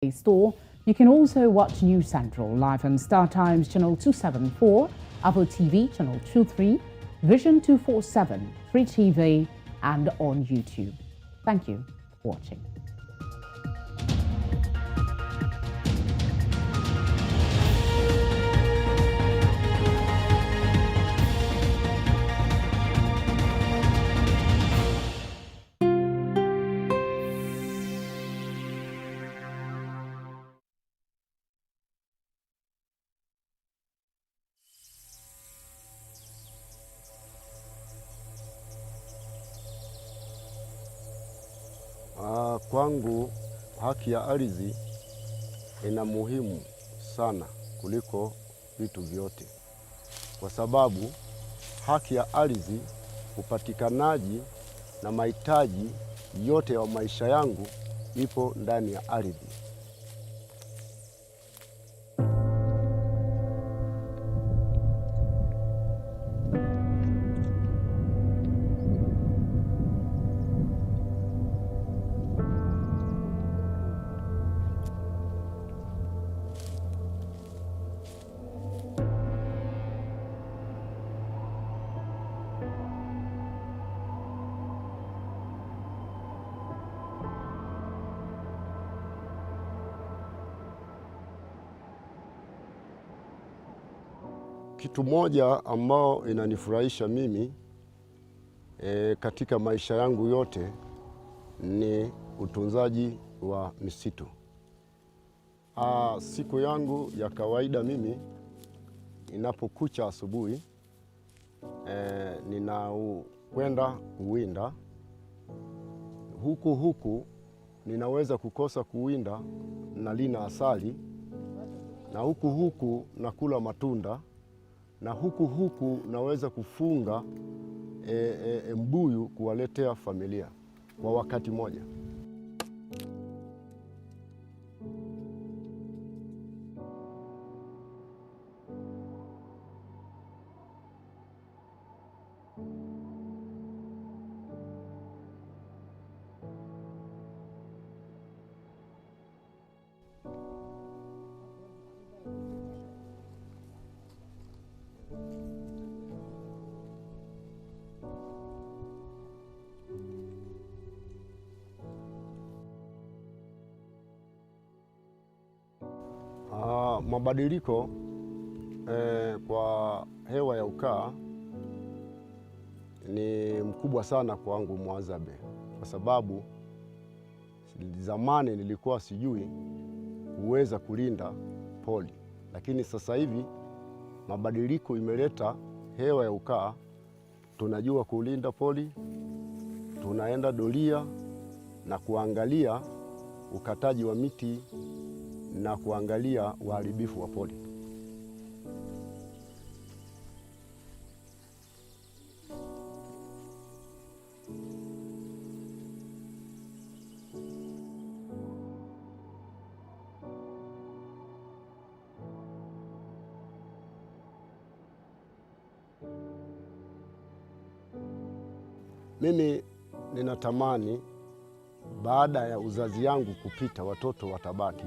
Play Store. You can also watch News Central live on Star Times Channel 274, Apple TV Channel 23, Vision 247, Free TV, and on YouTube. Thank you for watching. Kwangu haki ya ardhi ina muhimu sana kuliko vitu vyote, kwa sababu haki ya ardhi, upatikanaji na mahitaji yote ya maisha yangu ipo ndani ya ardhi. Kitu moja ambao inanifurahisha mimi katika maisha yangu yote ni utunzaji wa misitu. Siku yangu ya kawaida mimi inapokucha asubuhi, ninakwenda kuwinda. Huku ninaweza kukosa kuwinda, nalina asali, na huku nakula matunda, na huku naweza kufunga mbuyu kuwaletea familia kwa wakati moja. Mabadiliko kwa hewa ya ukaa ni mkubwa sana kwangu Mwazabe, kwa sababu zamani nilikuwa sijui kuweza kulinda pori, lakini sasa hivi mabadiliko imeleta hewa ya ukaa, tunajua kulinda pori. Tunaenda doria na kuangalia ukataji wa miti na kuangalia uharibifu wa pori. Mimi ninatamani baada ya uzazi yangu kupita, watoto watabaki.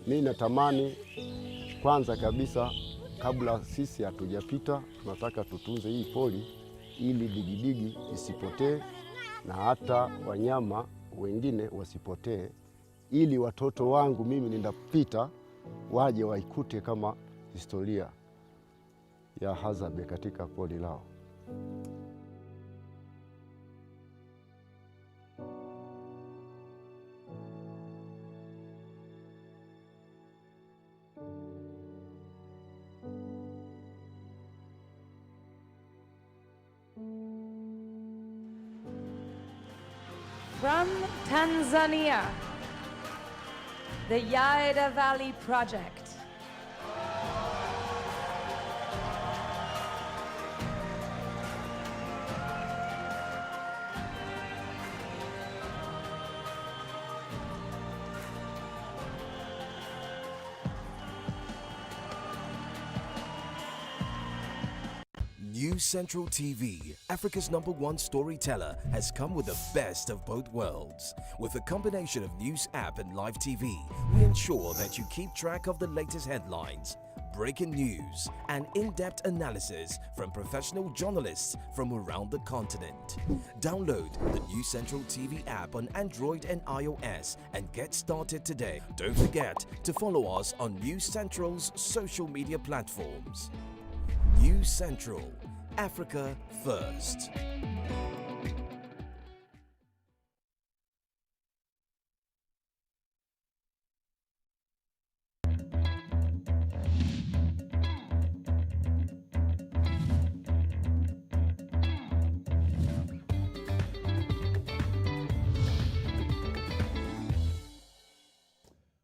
Mimi natamani kwanza kabisa, kabla sisi hatujapita, tunataka tutunze hii pori ili digidigi isipotee na hata wanyama wengine wasipotee, ili watoto wangu mimi ninapita waje waikute kama historia ya Hadzabe katika pori lao. From Tanzania, the Yaida Valley Project. News News Central TV, Africa's #1 storyteller, has come with the best of both worlds. With a combination of news app and live TV, we ensure that you keep track of the latest headlines, breaking news, and in-depth analysis from professional journalists from around the continent. Download the News Central TV app on Android and iOS and get started today. Don't forget to follow us on News Central's social media platforms. News Central, Africa First.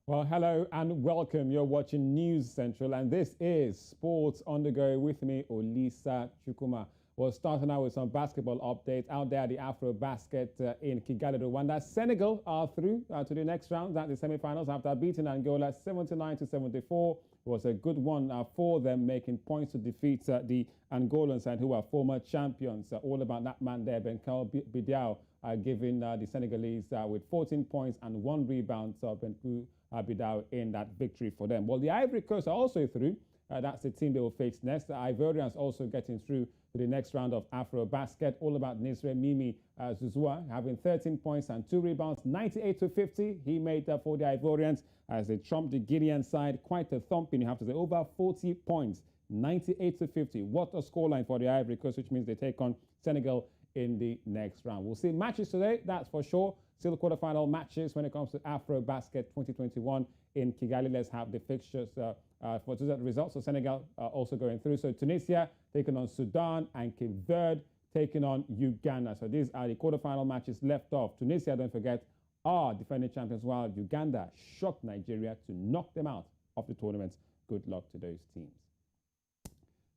Well, hello and welcome. You're watching News Central, and this is Sports on the Go with me, Olisa Chukuma. We're starting out with some basketball updates out there. The Afro Basket in Kigali, Rwanda. Senegal are through to the next round, that's the semi-finals, after beating Angola 79-74. It was a good one for them, making points to defeat the Angolans, and who are former champions. All about that man there, Benkel Bidiao, giving the Senegalese with 14 points and 1 rebound. So Benku Bidiao in that victory for them. Well, the Ivory Coast are also through. That's the team they will face next. The Ivorians also getting through to the next round of Afro Basket. All about Nisre Mimi Zuzua having 13 points and 2 rebounds, 98-50. He made that for the Ivorians as they trumped the Guinean side. Quite a thumping, you have to say, over 40 points, 98-50. What a scoreline for the Ivory Coast, which means they take on Senegal in the next round. We'll see matches today, that's for sure. Still quarterfinal matches when it comes to Afro Basket 2021 in Kigali. Let's have the fixtures for the results. So Senegal also going through. So Tunisia taking on Sudan, and Cape Verde taking on Uganda. So these are the quarterfinal matches left off. Tunisia, don't forget, are defending champions, while Uganda shocked Nigeria to knock them out of the tournament. Good luck to those teams.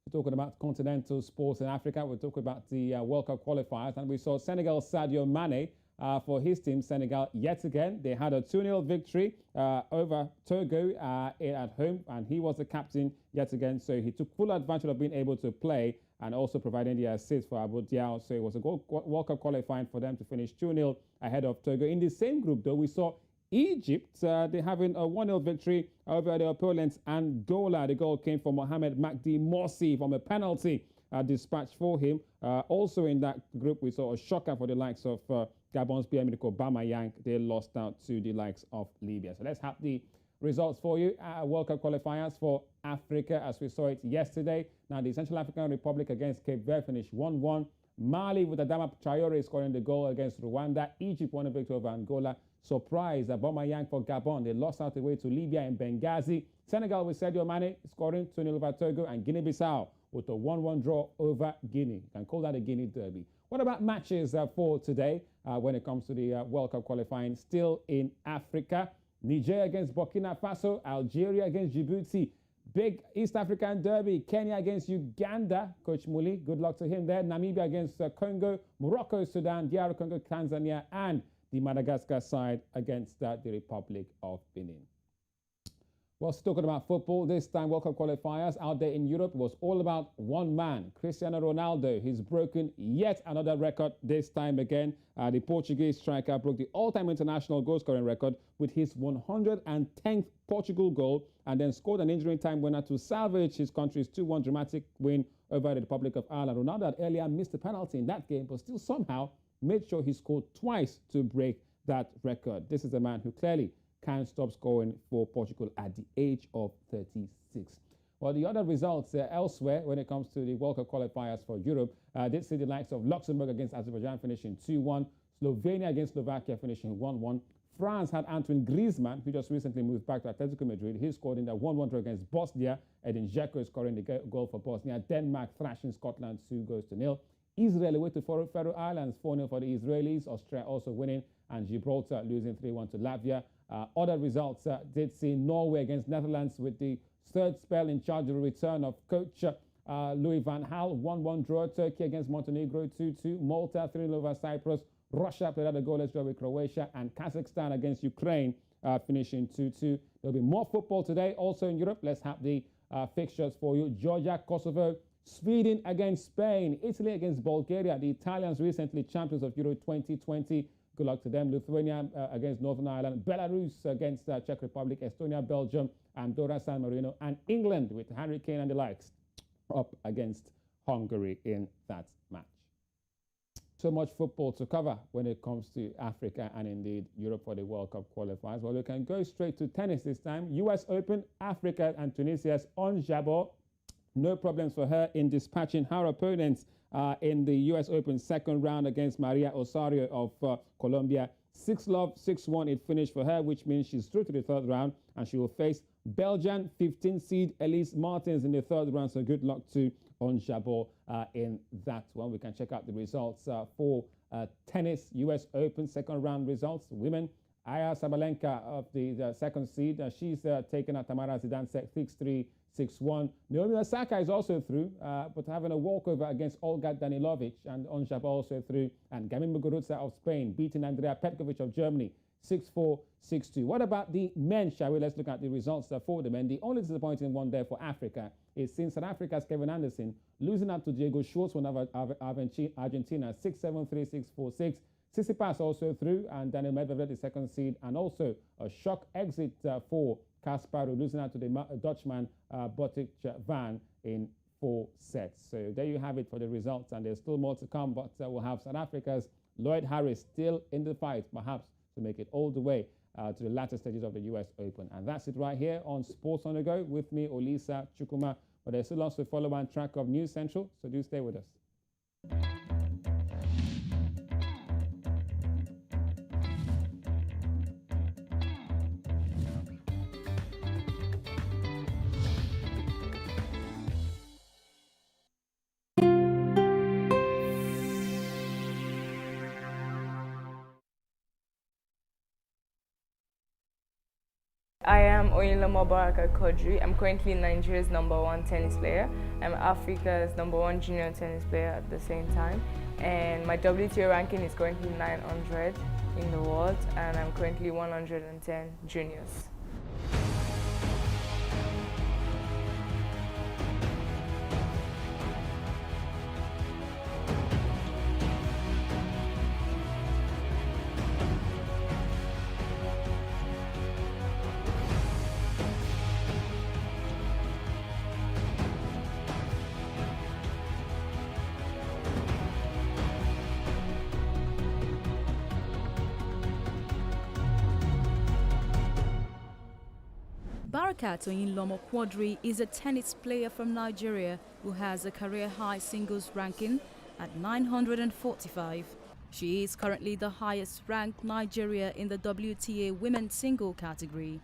We're talking about continental sports in Africa. We're talking about the World Cup qualifiers, and we saw Senegal Sadio Mane for his team, Senegal, yet again. They had a 2-0 victory over Togo at home, and he was the captain yet again. So he took full advantage of being able to play and also providing the assist for Abou Diao. So it was a World Cup qualifying for them to finish 2-0 ahead of Togo. In the same group, though, we saw Egypt, they're having a 1-0 victory over their opponents Angola. The goal came from Mohamed Makdi Morsi from a penalty dispatch for him. Also in that group, we saw a shocker for the likes of Gabon's Pierre-Emerick Aubameyang. They lost out to the likes of Libya. So let's have the results for you. World Cup qualifiers for Africa as we saw it yesterday. Now the Central African Republic against Cape Verde finished 1-1. Mali with Adama Traore scoring the goal against Rwanda. Egypt won a victory over Angola. Surprise, Aubameyang for Gabon. They lost out away to Libya in Benghazi. Senegal with Sadio Mane scoring 2-0 over Togo, and Guinea-Bissau with a 1-1 draw over Guinea. You can call that a Guinea derby. What about matches for today when it comes to the World Cup qualifying? Still in Africa, Niger against Burkina Faso, Algeria against Djibouti. Big East African derby, Kenya against Uganda. Coach Muli, good luck to him there. Namibia against Congo, Morocco, Sudan, DR Congo, Tanzania, and the Madagascar side against the Republic of Benin. Well, still talking about football, this time World Cup qualifiers out there in Europe was all about one man, Cristiano Ronaldo. He's broken yet another record this time again. The Portuguese striker broke the all-time international goal-scoring record with his 110th Portugal goal, and then scored an injury time winner to salvage his country's 2-1 dramatic win over the Republic of Ireland. Ronaldo had earlier missed a penalty in that game, but still somehow made sure he scored twice to break that record. This is a man who clearly can't stop scoring for Portugal at the age of 36. Well, the other results elsewhere when it comes to the World Cup qualifiers for Europe did see the likes of Luxembourg against Azerbaijan finishing 2-1, Slovenia against Slovakia finishing 1-1. France had Antoine Griezmann, who just recently moved back to Atletico Madrid. He scored in the 1-1 draw against Bosnia. Edin Dzeko scoring the goal for Bosnia. Denmark thrashing Scotland 2-0. Israel away to Faroe Islands 4-0 for the Israelis. Austria also winning, and Gibraltar losing 3-1 to Latvia. Other results did see Norway against Netherlands with the third spell in charge of the return of coach Louis van Gaal. 1-1 draw. Turkey against Montenegro 2-2. Malta 3-0 over Cyprus. Russia played out a goalless draw with Croatia, and Kazakhstan against Ukraine finishing 2-2. There'll be more football today also in Europe. Let's have the fixtures for you. Georgia, Kosovo, Sweden against Spain, Italy against Bulgaria. The Italians recently champions of Euro 2020. Good luck to them. Lithuania against Northern Ireland. Belarus against Czech Republic. Estonia, Belgium, Andorra, San Marino. And England with Harry Kane and the likes up against Hungary in that match. So much football to cover when it comes to Africa and indeed Europe for the World Cup qualifiers. Well, we can go straight to tennis this time. US Open, Africa and Tunisia's Ons Jabeur. No problems for her in dispatching her opponents in the US Open second round against Maria Osorio of Colombia. 6-love, 6-1 it finished for her, which means she's through to the third round, and she will face Belgian 15 seed Elise Martins in the third round. So good luck to Ons Jabeur in that one. We can check out the results for tennis US Open second round results. Women, Aya Sabalenka of the second seed. She's taken out Tamara Zidansek 6-3, 6-1. Naomi Osaka is also through, but having a walkover against Olga Danilovic, and Ons Jabeur also through, and Gamin Muguruza of Spain beating Andrea Petkovic of Germany 6-4, 6-2. What about the men, shall we? Let's look at the results for the men. The only disappointing one there for Africa is since South Africa's Kevin Anderson losing out to Diego Schwartzman of Argentina 6-7, 3-6, 4-6. Tsitsipas also through, and Daniel Medvedev, the second seed, and also a shock exit for Kasparov, losing out to the Dutchman Botic Van in 4 sets. So there you have it for the results, and there's still more to come, but we'll have South Africa's Lloyd Harris still in the fight, perhaps to make it all the way to the latter stages of the US Open. And that's it right here on Sports on the Go with me, Olisa Chukuma. But there's still lots to follow on track of News Central, so do stay with us. I am Oyinlomo Baraka Kodri. I'm currently Nigeria's #1 tennis player. I'm Africa's #1 junior tennis player at the same time. And my WTA ranking is currently 900 in the world, and I'm currently 110 juniors. Barakat Oyinlomo Quadri is a tennis player from Nigeria who has a career-high singles ranking at 945. She is currently the highest-ranked Nigeria in the WTA women's single category.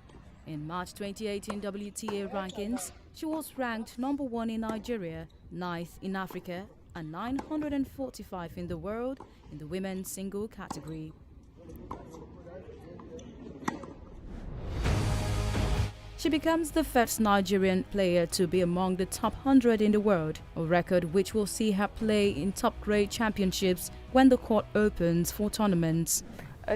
In March 2018 WTA rankings, she was ranked #1 in Nigeria, 9th in Africa, and 945 in the world in the women's single category. She becomes the first Nigerian player to be among the top 100 in the world, a record which will see her play in top-grade championships when the court opens for tournaments.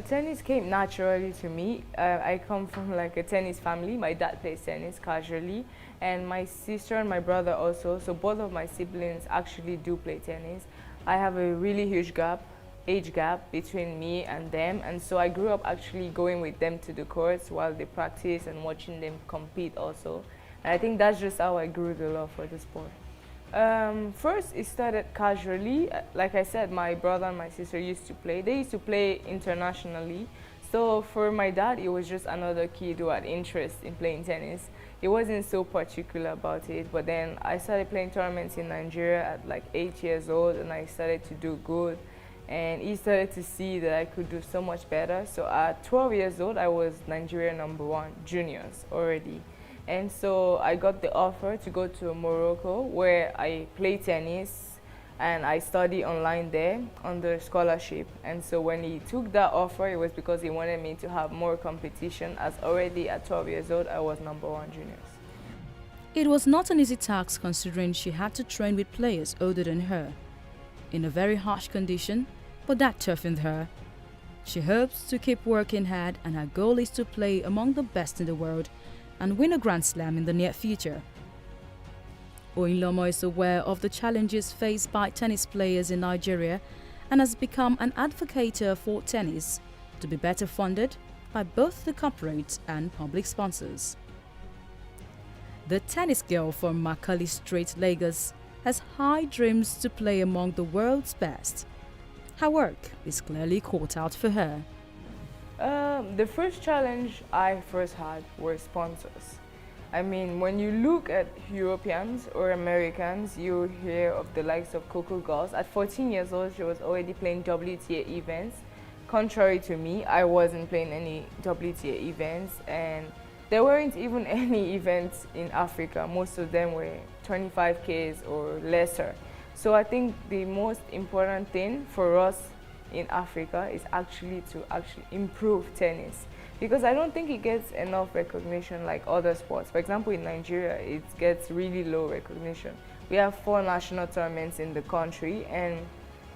Tennis came naturally to me. I come from like a tennis family. My dad plays tennis casually, and my sister and my brother also. So both of my siblings actually do play tennis. I have a really huge age gap between me and them, and so I grew up actually going with them to the courts while they practice and watching them compete also. And I think that's just how I grew the love for the sport. First, it started casually. Like I said, my brother and my sister used to play. They used to play internationally. So for my dad, it was just another kid who had interest in playing tennis. He wasn't so particular about it, but then I started playing tournaments in Nigeria at like 8 years old, and I started to do good. And he started to see that I could do so much better. So at 12 years old, I was Nigeria #1 juniors already. And so I got the offer to go to Morocco, where I play tennis and I study online there under scholarship. And so when he took that offer, it was because he wanted me to have more competition, as already at 12 years old, I was #1 juniors. It was not an easy task considering she had to train with players older than her in a very harsh condition, but that toughened her. She hopes to keep working hard, and her goal is to play among the best in the world and win a Grand Slam in the near future. Oyinlomo is aware of the challenges faced by tennis players in Nigeria and has become an advocate for tennis to be better funded by both the corporate and public sponsors. The tennis girl from Macaulay Street, Lagos, has high dreams to play among the world's best. Her work is clearly caught out for her. The first challenge I first had were sponsors. I mean, when you look at Europeans or Americans, you hear of the likes of Coco Gauff. At 14 years old, she was already playing WTA events. Contrary to me, I wasn't playing any WTA events, and there weren't even any events in Africa. Most of them were 25Ks or lesser. So I think the most important thing for us in Africa is actually to improve tennis, because I don't think it gets enough recognition like other sports. For example, in Nigeria, it gets really low recognition. We have 4 national tournaments in the country and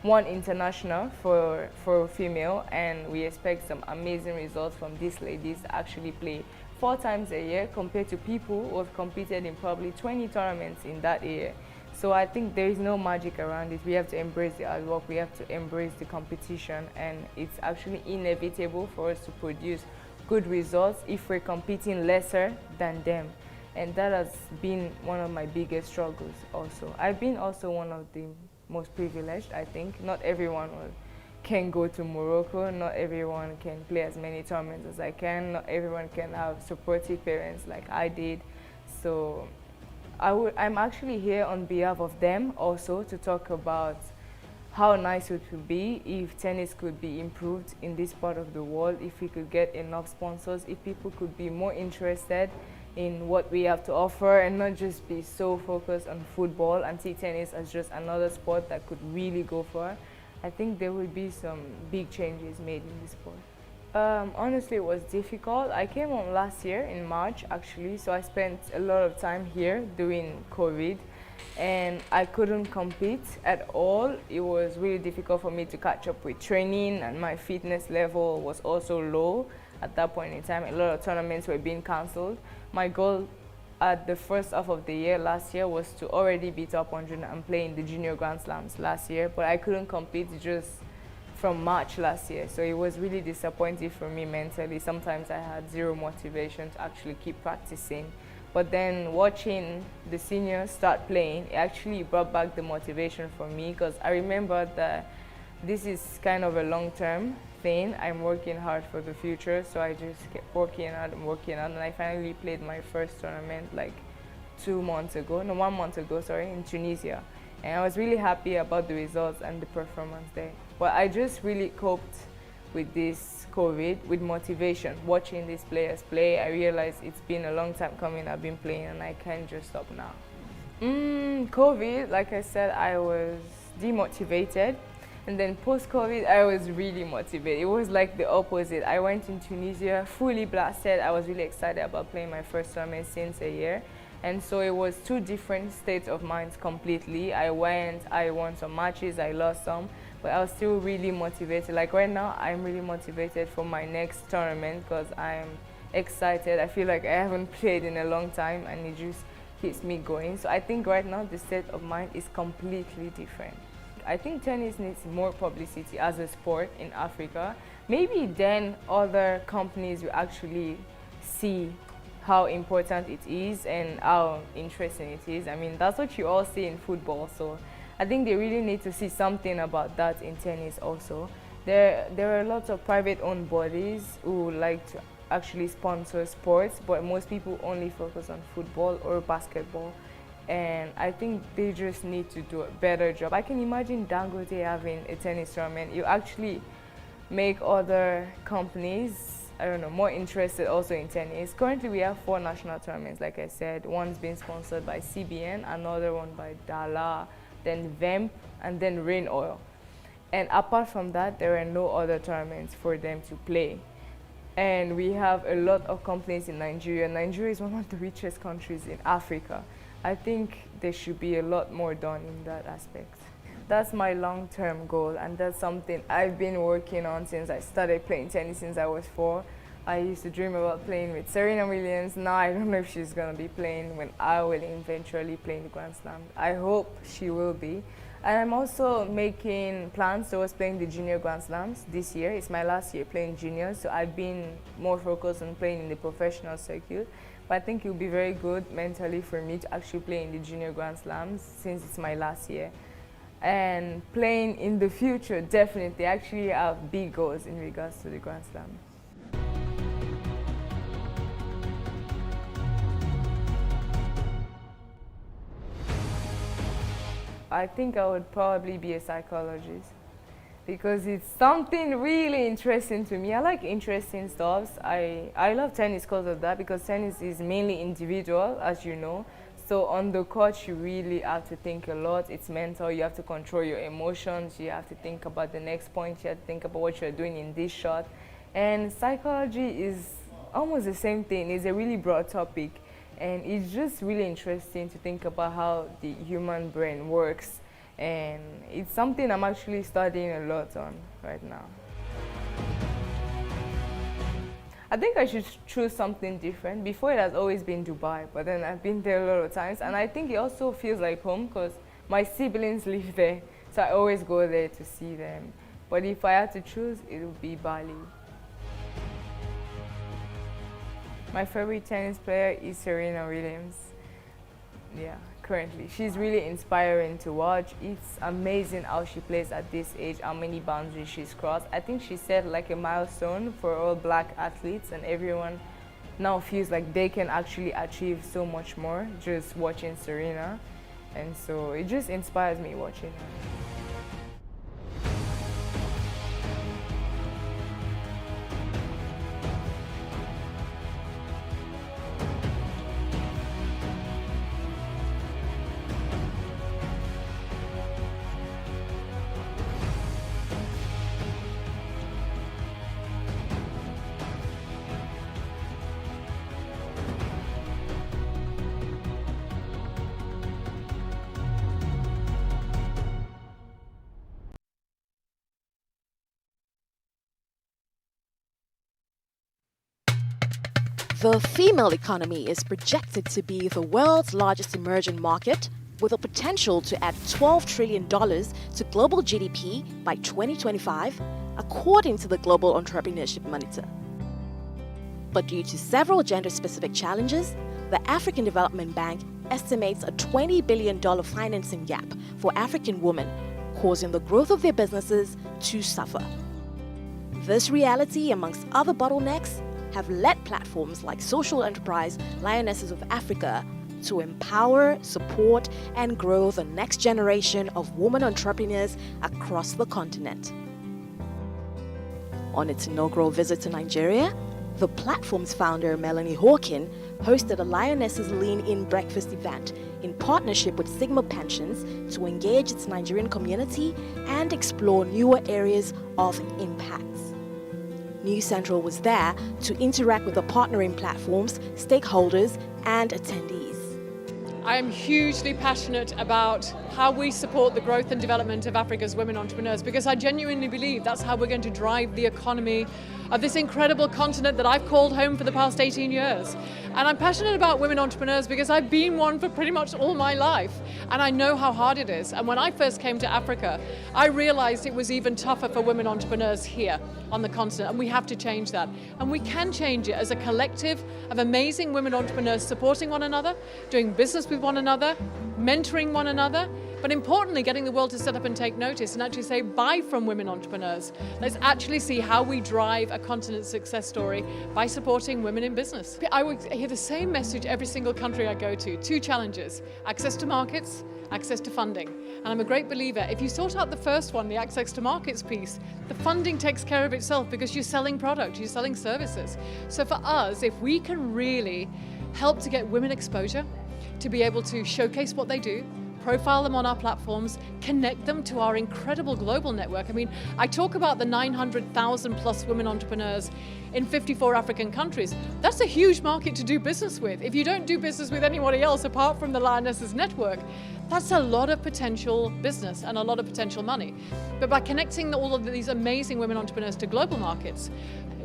1 international for female, and we expect some amazing results from these ladies to actually play 4 times a year compared to people who have competed in probably 20 tournaments in that year. So I think there is no magic around it. We have to embrace the hard work, we have to embrace the competition, and it's actually inevitable for us to produce good results if we're competing lesser than them. And that has been one of my biggest struggles also. I've been also one of the most privileged, I think. Not everyone can go to Morocco, not everyone can play as many tournaments as I can, not everyone can have supportive parents like I did. So I'm actually here on behalf of them also to talk about how nice it would be if tennis could be improved in this part of the world, if we could get enough sponsors, if people could be more interested in what we have to offer and not just be so focused on football and see tennis as just another sport that could really go far. I think there will be some big changes made in this sport. Honestly, it was difficult. I came home last year in March, actually, so I spent a lot of time here during COVID, and I couldn't compete at all. It was really difficult for me to catch up with training, and my fitness level was also low at that point in time. A lot of tournaments were being cancelled. My goal at the first half of the year last year was to already be top 100 and play in the Junior Grand Slams last year, but I couldn't compete just from March last year, so it was really disappointing for me mentally. Sometimes I had zero motivation to actually keep practicing. But then watching the seniors start playing, it actually brought back the motivation for me, because I remember that this is kind of a long-term thing. I'm working hard for the future, so I just kept working out, and I finally played my first tournament like 1 month ago, in Tunisia. And I was really happy about the results and the performance there. But I just really coped with this COVID with motivation. Watching these players play, I realized it's been a long time coming. I've been playing and I can't just stop now. COVID, like I said, I was demotivated. And then post-COVID, I was really motivated. It was like the opposite. I went in Tunisia fully blasted. I was really excited about playing my first tournament since a year. And so it was 2 different states of mind completely. I won some matches, I lost some, but I was still really motivated. Like right now, I'm really motivated for my next tournament because I'm excited. I feel like I haven't played in a long time and it just keeps me going. So I think right now the state of mind is completely different. I think tennis needs more publicity as a sport in Africa. Maybe then other companies will actually see how important it is and how interesting it is. I mean, that's what you all see in football, so I think they really need to see something about that in tennis also. There are lots of private-owned bodies who like to actually sponsor sports, but most people only focus on football or basketball. And I think they just need to do a better job. I can imagine Dangote having a tennis tournament. You actually make other companies, I don't know, more interested also in tennis. Currently, we have 4 national tournaments, like I said. One's being sponsored by CBN, another one by Dala, then VEMP, and then Rain Oil. And apart from that, there are no other tournaments for them to play. And we have a lot of companies in Nigeria. Nigeria is one of the richest countries in Africa. I think there should be a lot more done in that aspect. That's my long-term goal, and that's something I've been working on since I started playing tennis since I was 4. I used to dream about playing with Serena Williams. Now I don't know if she's going to be playing when I will eventually play in the Grand Slam. I hope she will be. And I'm also making plans towards playing the Junior Grand Slams this year. It's my last year playing juniors, so I've been more focused on playing in the professional circuit. But I think it will be very good mentally for me to actually play in the Junior Grand Slams since it's my last year. And playing in the future, definitely. I actually have big goals in regards to the Grand Slam. I think I would probably be a psychologist because it's something really interesting to me. I like interesting stuff. I love tennis because of that, because tennis is mainly individual, as you know. So on the court, you really have to think a lot. It's mental. You have to control your emotions. You have to think about the next point. You have to think about what you're doing in this shot. And psychology is almost the same thing. It's a really broad topic. And it's just really interesting to think about how the human brain works. And it's something I'm actually studying a lot on right now. I think I should choose something different. Before, it has always been Dubai, but then I've been there a lot of times. And I think it also feels like home because my siblings live there. So I always go there to see them. But if I had to choose, it would be Bali. My favorite tennis player is Serena Williams. Yeah, currently. She's really inspiring to watch. It's amazing how she plays at this age, how many boundaries she's crossed. I think she set like a milestone for all Black athletes, and everyone now feels like they can actually achieve so much more just watching Serena. And so it just inspires me watching her. The female economy is projected to be the world's largest emerging market, with a potential to add $12 trillion to global GDP by 2025, according to the Global Entrepreneurship Monitor. But due to several gender-specific challenges, the African Development Bank estimates a $20 billion financing gap for African women, causing the growth of their businesses to suffer. This reality, amongst other bottlenecks, have led platforms like social enterprise Lionesses of Africa to empower, support, and grow the next generation of women entrepreneurs across the continent. On its inaugural visit to Nigeria, the platform's founder, Melanie Hawkin, hosted a Lionesses Lean-In breakfast event in partnership with Sigma Pensions to engage its Nigerian community and explore newer areas of impact. News Central was there to interact with the partnering platforms, stakeholders, and attendees. I am hugely passionate about how we support the growth and development of Africa's women entrepreneurs, because I genuinely believe that's how we're going to drive the economy of this incredible continent that I've called home for the past 18 years. And I'm passionate about women entrepreneurs because I've been one for pretty much all my life, and I know how hard it is. And when I first came to Africa, I realized it was even tougher for women entrepreneurs here on the continent, and we have to change that. And we can change it as a collective of amazing women entrepreneurs supporting one another, doing business with one another, mentoring one another, but importantly, getting the world to set up and take notice and actually say, buy from women entrepreneurs. Let's actually see how we drive a continent success story by supporting women in business. I would hear the same message every single country I go to. Two challenges: access to markets, access to funding. And I'm a great believer, if you sort out the first one, the access to markets piece, the funding takes care of itself because you're selling product, you're selling services. So for us, if we can really help to get women exposure, to be able to showcase what they do, profile them on our platforms, connect them to our incredible global network. I mean, I talk about the 900,000 plus women entrepreneurs in 54 African countries. That's a huge market to do business with. If you don't do business with anybody else apart from the Lionesses network, That's a lot of potential business and a lot of potential money. But by connecting all of these amazing women entrepreneurs to global markets,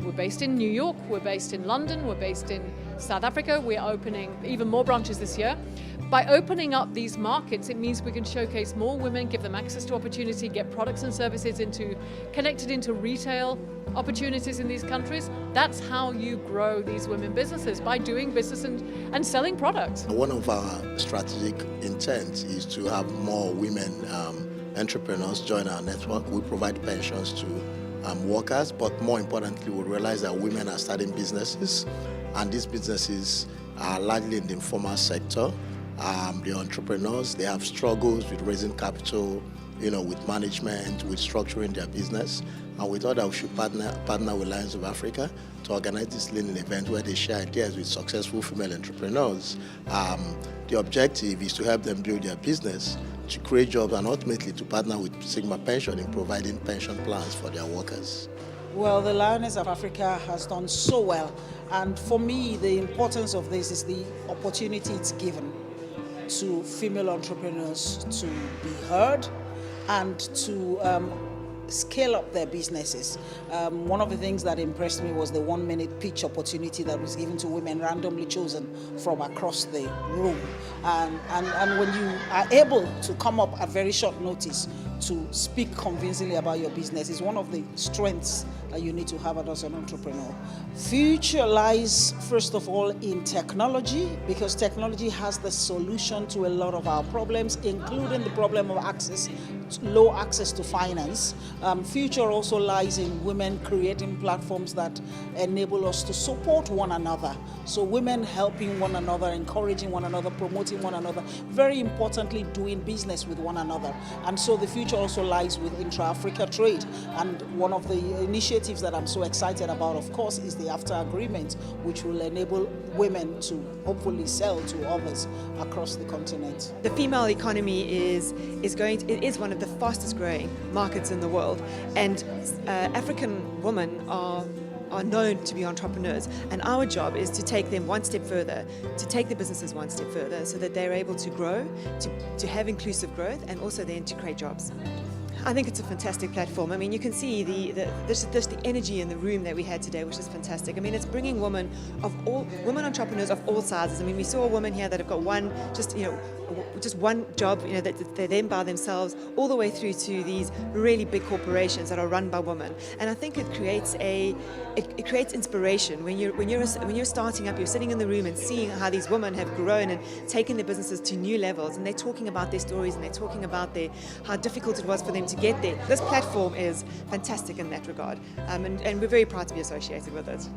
we're based in New York, we're based in London, we're based in South Africa, we're opening even more branches this year. By opening up these markets, it means we can showcase more women, give them access to opportunity, get products and services connected into retail opportunities in these countries. That's how you grow these women businesses, by doing business and selling products. One of our strategic intents is to have more women entrepreneurs join our network. We provide pensions to workers, but more importantly, we realize that women are starting businesses, and these businesses are largely in the informal sector. The entrepreneurs, they have struggles with raising capital, with management, with structuring their business. And we thought that we should partner with Lions of Africa to organize this learning event where they share ideas with successful female entrepreneurs. The objective is to help them build their business, to create jobs, and ultimately to partner with Sigma Pension in providing pension plans for their workers. Well, the Lioness of Africa has done so well. And for me, the importance of this is the opportunity it's given to female entrepreneurs to be heard and to scale up their businesses. One of the things that impressed me was the 1-minute pitch opportunity that was given to women randomly chosen from across the room. And when you are able to come up at very short notice to speak convincingly about your business is one of the strengths that you need to have as an entrepreneur. Future lies, first of all, in technology, because technology has the solution to a lot of our problems, including the problem of low access to finance. Future also lies in women creating platforms that enable us to support one another. So women helping one another, encouraging one another, promoting one another, very importantly, doing business with one another. And so the future also lies with intra-Africa trade. And one of the initiatives that I'm so excited about, of course, is the AFTA agreement, which will enable women to hopefully sell to others across the continent. The female economy is one of the fastest growing markets in the world, and African women are known to be entrepreneurs, and our job is to take them one step further, to take the businesses one step further so that they're able to grow, to have inclusive growth, and also then to create jobs. I think it's a fantastic platform. I mean, you can see the energy in the room that we had today, which is fantastic. I mean, it's bringing women entrepreneurs of all sizes. I mean, we saw a woman here that have got just one job, that they're then by themselves, all the way through to these really big corporations that are run by women. And I think it creates it creates inspiration when you're starting up. You're sitting in the room and seeing how these women have grown and taken their businesses to new levels, and they're talking about their stories, and they're talking about how difficult it was for them to get there. This platform is fantastic in that regard, and we're very proud to be associated with it.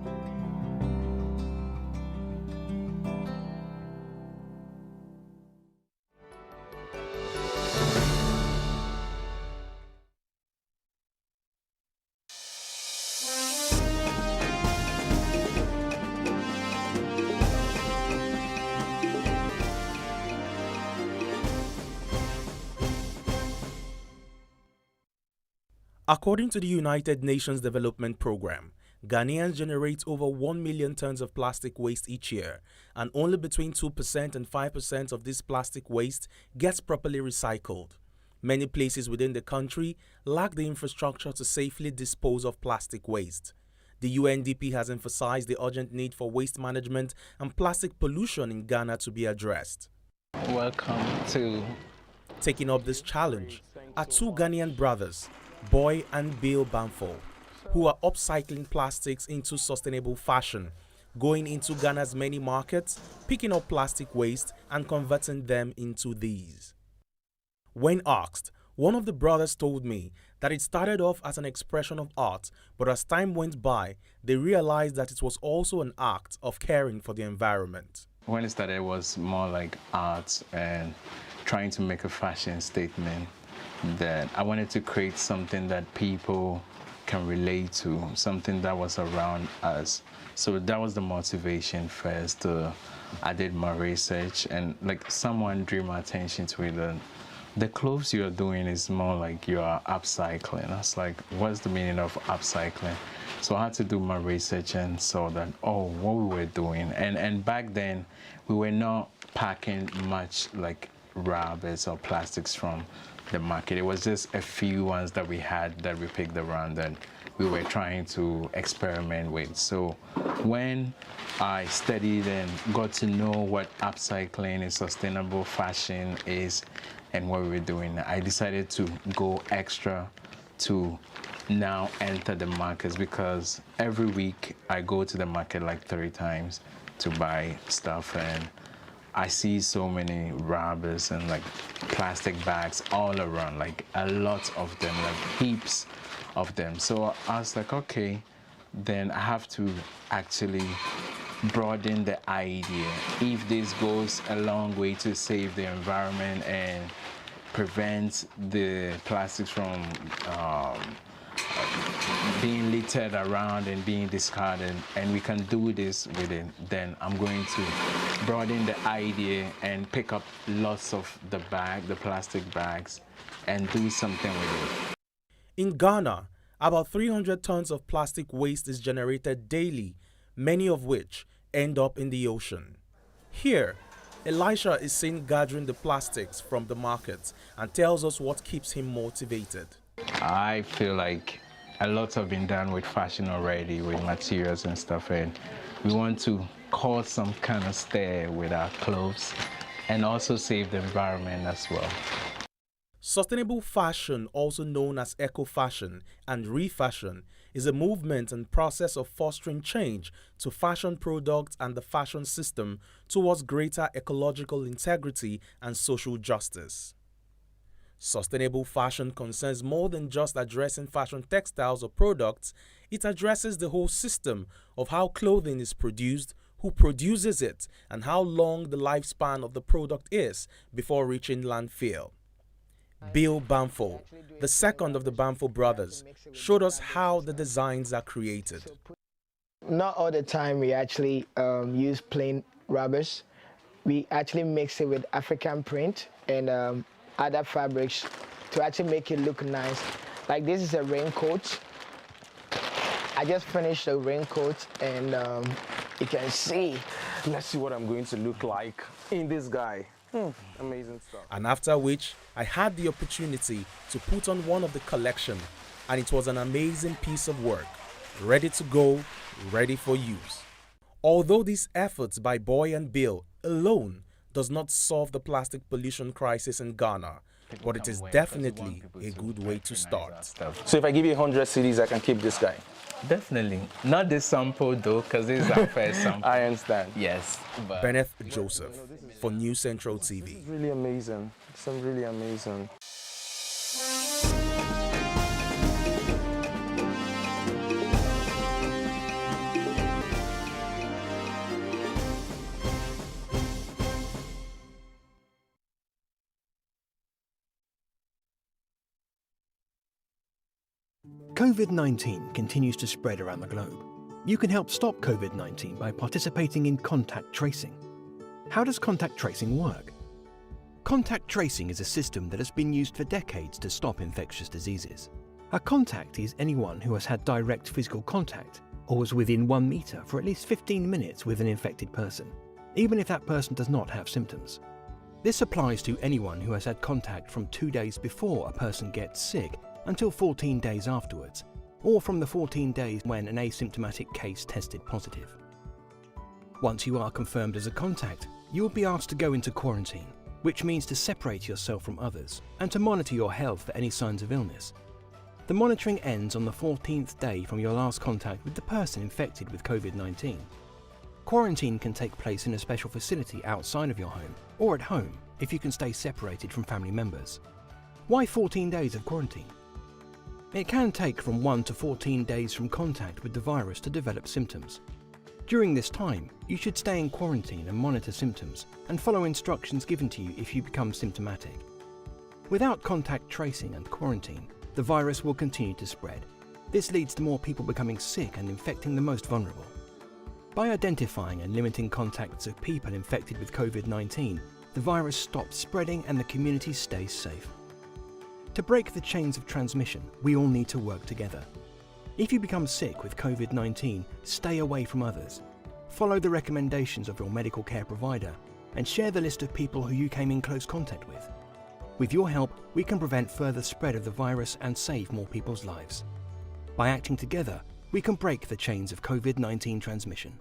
According to the United Nations Development Programme, Ghanaians generate over 1 million tons of plastic waste each year, and only between 2% and 5% of this plastic waste gets properly recycled. Many places within the country lack the infrastructure to safely dispose of plastic waste. The UNDP has emphasized the urgent need for waste management and plastic pollution in Ghana to be addressed. Welcome to... Taking up this challenge are two Ghanaian brothers, Boy and Bill Bamford, who are upcycling plastics into sustainable fashion, going into Ghana's many markets, picking up plastic waste and converting them into these. When asked, one of the brothers told me that it started off as an expression of art, but as time went by, they realized that it was also an act of caring for the environment. When it started, it was more like art and trying to make a fashion statement, that I wanted to create something that people can relate to, something that was around us. So that was the motivation first. I did my research, and like someone drew my attention to it. The clothes you're doing is more like you're upcycling. I was like, what's the meaning of upcycling? So I had to do my research and saw that, oh, what we were doing. And back then, we were not packing much like rubbers or plastics from the market. It was just a few ones that we had that we picked around that we were trying to experiment with. So when I studied and got to know what upcycling and sustainable fashion is and what we were doing, I decided to go extra to now enter the markets, because every week I go to the market like 3 times to buy stuff, and I see so many rubbers and like plastic bags all around, like a lot of them, like heaps of them. So I was like, okay, then I have to actually broaden the idea. If this goes a long way to save the environment and prevent the plastics from being littered around and being discarded, and we can do this with it, then I'm going to broaden the idea and pick up lots of the plastic bags, and do something with it. In Ghana, about 300 tons of plastic waste is generated daily, many of which end up in the ocean. Here, Elisha is seen gathering the plastics from the markets and tells us what keeps him motivated. I feel like a lot have been done with fashion already, with materials and stuff, and we want to cause some kind of stir with our clothes and also save the environment as well. Sustainable fashion, also known as eco-fashion and refashion, is a movement and process of fostering change to fashion products and the fashion system towards greater ecological integrity and social justice. Sustainable fashion concerns more than just addressing fashion textiles or products. It addresses the whole system of how clothing is produced, who produces it, and how long the lifespan of the product is before reaching landfill. Bill Bamfo, the second of the Bamfo brothers, showed us how the designs are created. Not all the time we actually use plain rubbers. We actually mix it with African print and other fabrics to actually make it look nice. Like this is a raincoat. I just finished a raincoat, and you can see. Let's see what I'm going to look like in this guy. Amazing stuff. And after which, I had the opportunity to put on one of the collection, and it was an amazing piece of work, ready to go, ready for use. Although these efforts by Boy and Bill alone does not solve the plastic pollution crisis in Ghana, but it is definitely a good way to start. So if I give you 100 CDs, I can keep this guy? Definitely. Not this sample though, because this is our first sample. I understand. Yes. But Benneth Joseph for News Central TV. This is really amazing. It's really amazing. COVID-19 continues to spread around the globe. You can help stop COVID-19 by participating in contact tracing. How does contact tracing work? Contact tracing is a system that has been used for decades to stop infectious diseases. A contact is anyone who has had direct physical contact or was within 1 meter for at least 15 minutes with an infected person, even if that person does not have symptoms. This applies to anyone who has had contact from 2 days before a person gets sick until 14 days afterwards, or from the 14 days when an asymptomatic case tested positive. Once you are confirmed as a contact, you will be asked to go into quarantine, which means to separate yourself from others and to monitor your health for any signs of illness. The monitoring ends on the 14th day from your last contact with the person infected with COVID-19. Quarantine can take place in a special facility outside of your home, or at home if you can stay separated from family members. Why 14 days of quarantine? It can take from 1 to 14 days from contact with the virus to develop symptoms. During this time, you should stay in quarantine and monitor symptoms and follow instructions given to you if you become symptomatic. Without contact tracing and quarantine, the virus will continue to spread. This leads to more people becoming sick and infecting the most vulnerable. By identifying and limiting contacts of people infected with COVID-19, the virus stops spreading and the community stays safe. To break the chains of transmission, we all need to work together. If you become sick with COVID-19, stay away from others. Follow the recommendations of your medical care provider and share the list of people who you came in close contact with. With your help, we can prevent further spread of the virus and save more people's lives. By acting together, we can break the chains of COVID-19 transmission.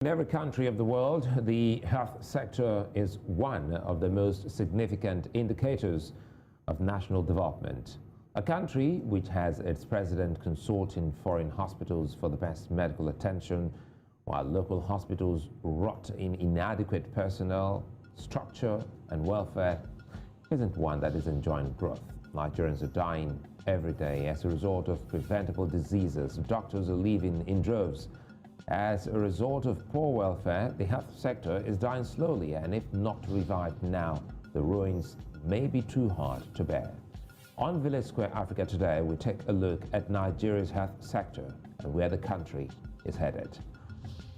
In every country of the world, the health sector is one of the most significant indicators of national development. A country which has its president consulting foreign hospitals for the best medical attention, while local hospitals rot in inadequate personnel, structure and welfare, isn't one that is enjoying growth. Nigerians are dying every day as a result of preventable diseases. Doctors are leaving in droves. As a result of poor welfare, the health sector is dying slowly, and if not revived now, the ruins may be too hard to bear. On Village Square Africa today, we take a look at Nigeria's health sector and where the country is headed.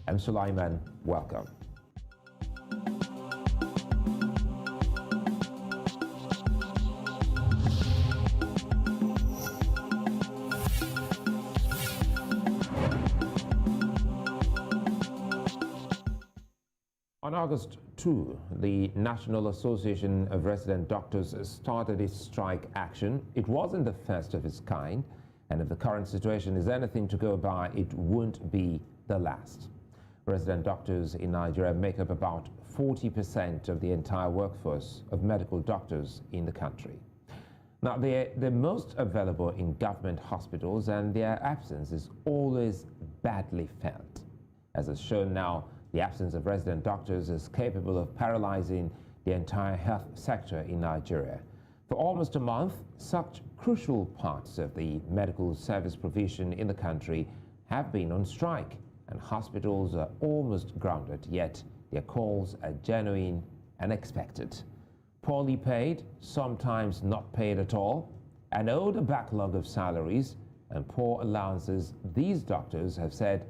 I'm Sulaiman, welcome. On August 2, the National Association of Resident Doctors started its strike action. It wasn't the first of its kind, and if the current situation is anything to go by, it won't be the last. Resident doctors in Nigeria make up about 40% of the entire workforce of medical doctors in the country. Now, they're most available in government hospitals, and their absence is always badly felt. As is shown now, the absence of resident doctors is capable of paralyzing the entire health sector in Nigeria. For almost a month, such crucial parts of the medical service provision in the country have been on strike, and hospitals are almost grounded, yet their calls are genuine and expected. Poorly paid, sometimes not paid at all, an older backlog of salaries and poor allowances, these doctors have said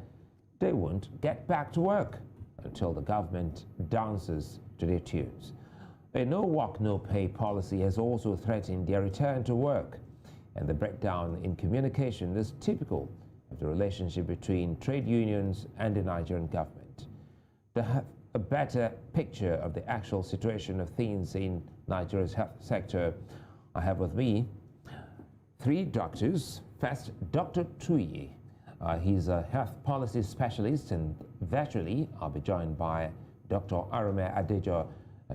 they won't get back to work until the government dances to their tunes. A no work, no pay policy has also threatened their return to work, and the breakdown in communication is typical of the relationship between trade unions and the Nigerian government. To have a better picture of the actual situation of things in Nigeria's health sector, I have with me three doctors. First, Dr. Tuyi. He's a health policy specialist, and virtually I'll be joined by Dr. Arome Adejo.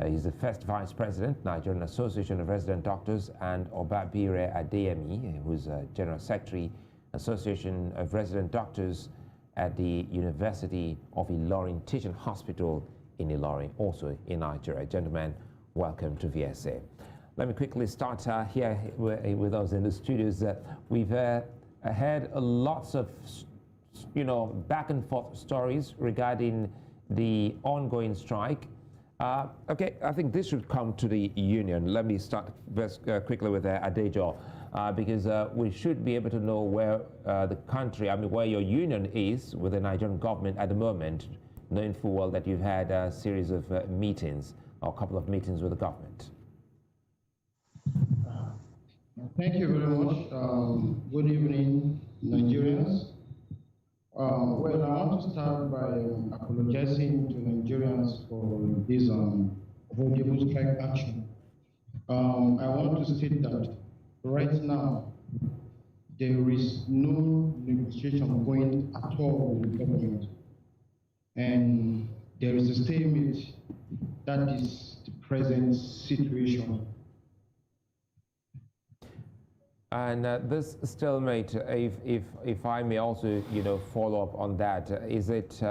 He's the first vice president, Nigerian Association of Resident Doctors, and Obabire Adeyemi, who's a general secretary, Association of Resident Doctors at the University of Ilorin Teaching Hospital in Ilorin, also in Nigeria. Gentlemen, welcome to VSA. Let me quickly start here with us in the studios. We've had lots of, back and forth stories regarding the ongoing strike. Okay, I think this should come to the union. Let me start quickly with Adejo, because we should be able to know where the country, where your union is with the Nigerian government at the moment, knowing full well that you've had a series of meetings, or a couple of meetings with the government. Thank you very much. Good evening, Nigerians. Well, I want to start by apologizing to Nigerians for this avoidable strike action. I want to state that right now, there is no negotiation going at all with the government. And there is a stalemate. That is the present situation. And this stalemate, if I may also, follow up on that, is it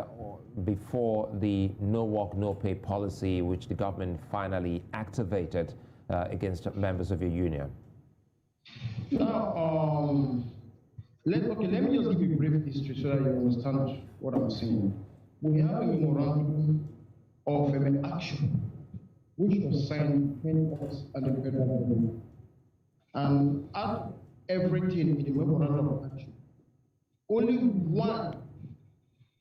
before the no work, no pay policy, which the government finally activated against members of your union? Now, let me just give you a brief history so that you understand what I'm saying. We have a memorandum of action, which was signed between us and the federal government. And at everything in the memorandum of action, only one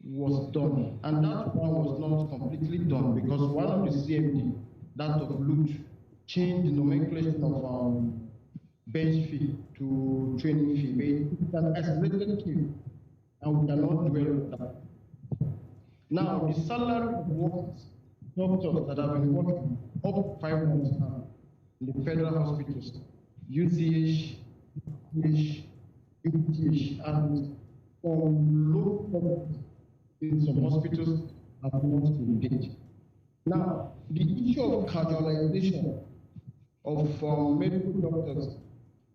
was done, and that one was not completely done because one of the CMD, that of Lut, changed the nomenclature of bench fee to training fee. It's an isolated fee, and we cannot dwell on that. Now, the salary of workers, doctors that have been working up to 5 months now in the federal hospitals, UCH, UPH, and from local in some hospitals have not been paid. Now, the issue of casualization of medical doctors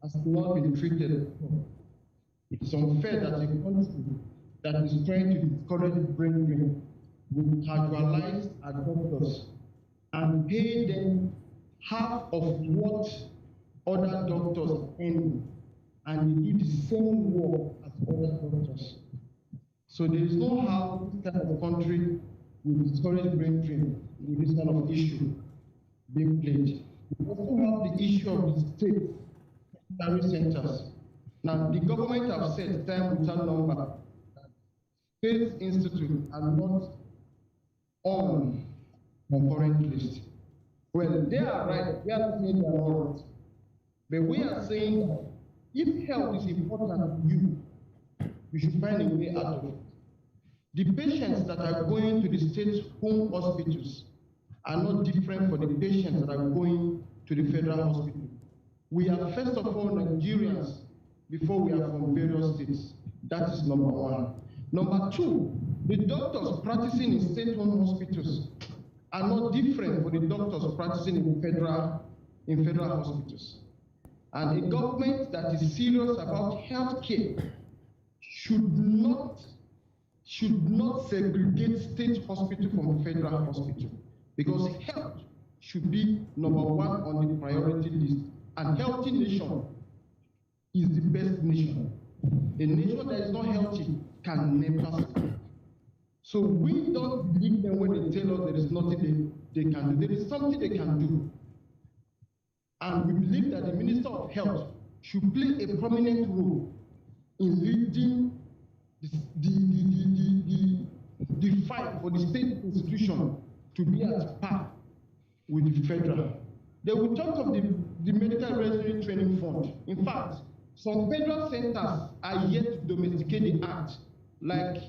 has not been treated. It's unfair that a country that is trying to discourage brain drain will casualize our doctors and pay them half of what other doctors are earning, and they do the same work as other doctors. So there is no how this kind of country will discourage brain drain with this kind of issue being played. We also have the issue of the state sanitary centers. Now, the government have said time without number that state institutes are not on concurrent list. Well, they are right. We are not saying they are all right. But we are saying that if health is important to you, you should find a way out of it. The patients that are going to the state home hospitals are not different from the patients that are going to the federal hospital. We are first of all Nigerians before we are from various states. That is number one. Number two, the doctors practicing in state-owned hospitals are not different from the doctors practicing in federal hospitals. And a government that is serious about health care should not segregate state hospital from federal hospital, because health should be number one on the priority list. And healthy nation is the best nation. A nation that is not healthy can never survive. So we don't believe them when they tell us there is nothing they can do. There is something they can do. And we believe that the Minister of Health should play a prominent role in leading the fight for the state institution to be at par with the federal. They will talk of the medical residency training fund. In fact, some federal centers are yet to domesticate the act, like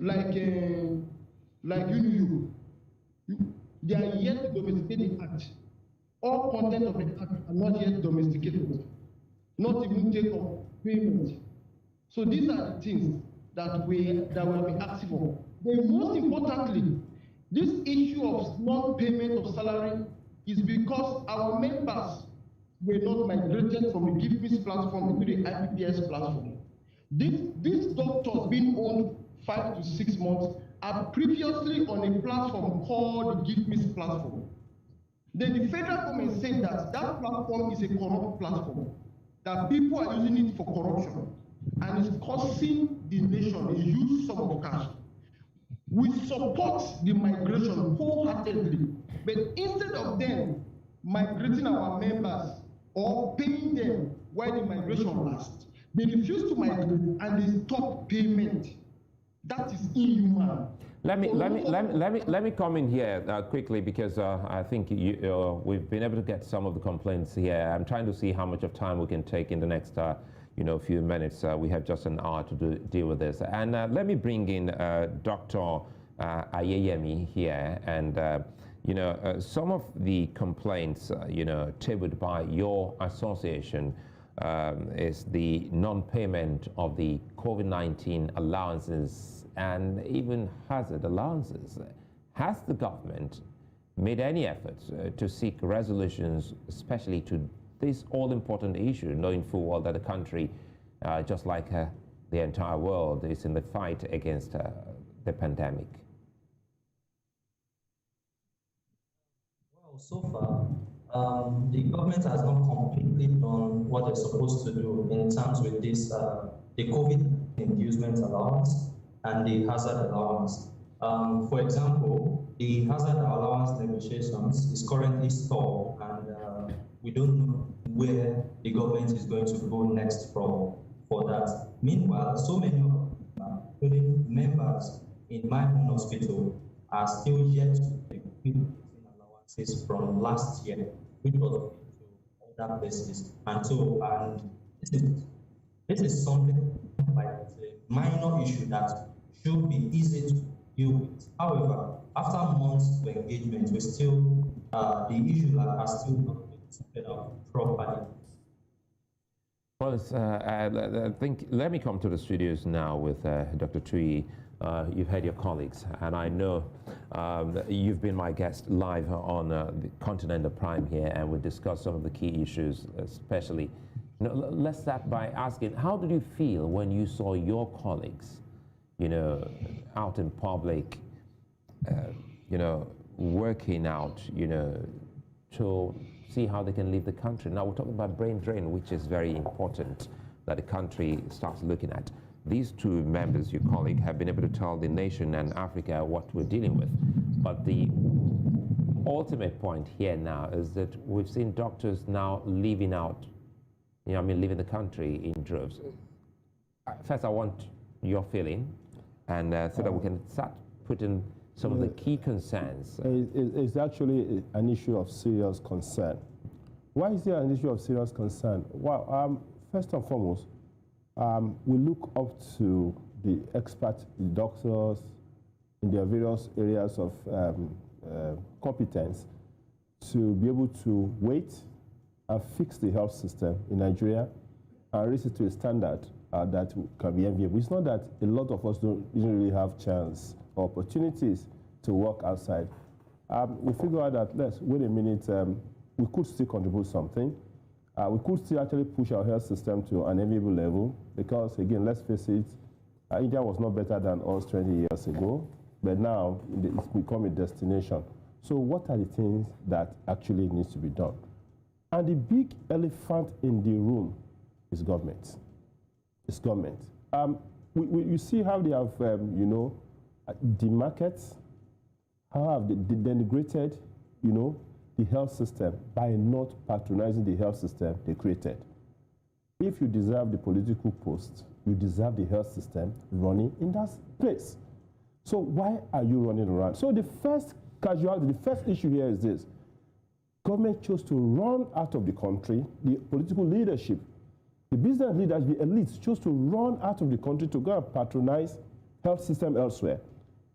UNIU. They are yet to domesticate the act. All content of the act are not yet domesticated, not even take up payment. So these are the things that we will be asking for. Then most importantly, this issue of non-payment of salary is because our members were not migrated from the GiveMe's platform into the IPPS platform. These doctors being owned 5 to 6 months are previously on a platform called the GiveMe's platform. Then the federal government said that that platform is a corrupt platform, that people are using it for corruption, and it's costing the nation a huge sum of cash. We support the migration wholeheartedly, but instead of them migrating our members or paying them while the migration lasts, they refuse to migrate and they stop payment. That is inhuman. Let me come in here quickly, because I think we've been able to get some of the complaints here. I'm trying to see how much of time we can take in the next few minutes. We have just an hour to deal with this. And let me bring in Dr. Ayeyemi here. And Some of the complaints, tabled by your association is the non-payment of the COVID-19 allowances and even hazard allowances. Has the government made any efforts to seek resolutions, especially to this all-important issue, knowing full well that the country, just like the entire world, is in the fight against the pandemic? Well, so far, the government has not completely done what they're supposed to do in terms with this, the COVID inducement allowance and the hazard allowance. For example, the hazard allowance negotiations is currently stalled, and we don't know where the government is going to go next for that. Meanwhile, so many of them, including members in my own hospital, are still yet to be allowances from last year, which was to other places. And so, this is something like a minor issue that should be easy to deal with. However, after months of engagement, we still the issues are still not being sorted out properly. Well, I think let me come to the studios now with Dr. Tui. You've had your colleagues, and I know that you've been my guest live on the Continental Prime here, and we discussed some of the key issues, especially. Let's start by asking, how did you feel when you saw your colleagues, out in public, working out, to see how they can leave the country? Now we're talking about brain drain, which is very important that the country starts looking at. These two members, your colleague, have been able to tell the nation and Africa what we're dealing with. But the ultimate point here now is that we've seen doctors now leaving out, leaving the country in droves. First, I want your feeling, and so that we can start putting some of the key concerns. It's actually an issue of serious concern. Why is there an issue of serious concern? Well, first and foremost, we look up to the expert doctors in their various areas of competence to be able to wait and fix the health system in Nigeria and raise it to a standard that can be enviable. It's not that a lot of us don't really have chance or opportunities to work outside. We figure out that, wait a minute, we could still contribute something. We could still actually push our health system to an enviable level because, again, let's face it, India was not better than us 20 years ago, but now it's become a destination. So what are the things that actually needs to be done? And the big elephant in the room is government. It's government. You see how they have, the markets, how have they denigrated, the health system by not patronizing the health system they created. If you deserve the political post, you deserve the health system running in that place. So why are you running around? So the first casualty, the first issue here is this. Government chose to run out of the country, the political leadership, the business leaders, the elites chose to run out of the country to go and patronize health system elsewhere.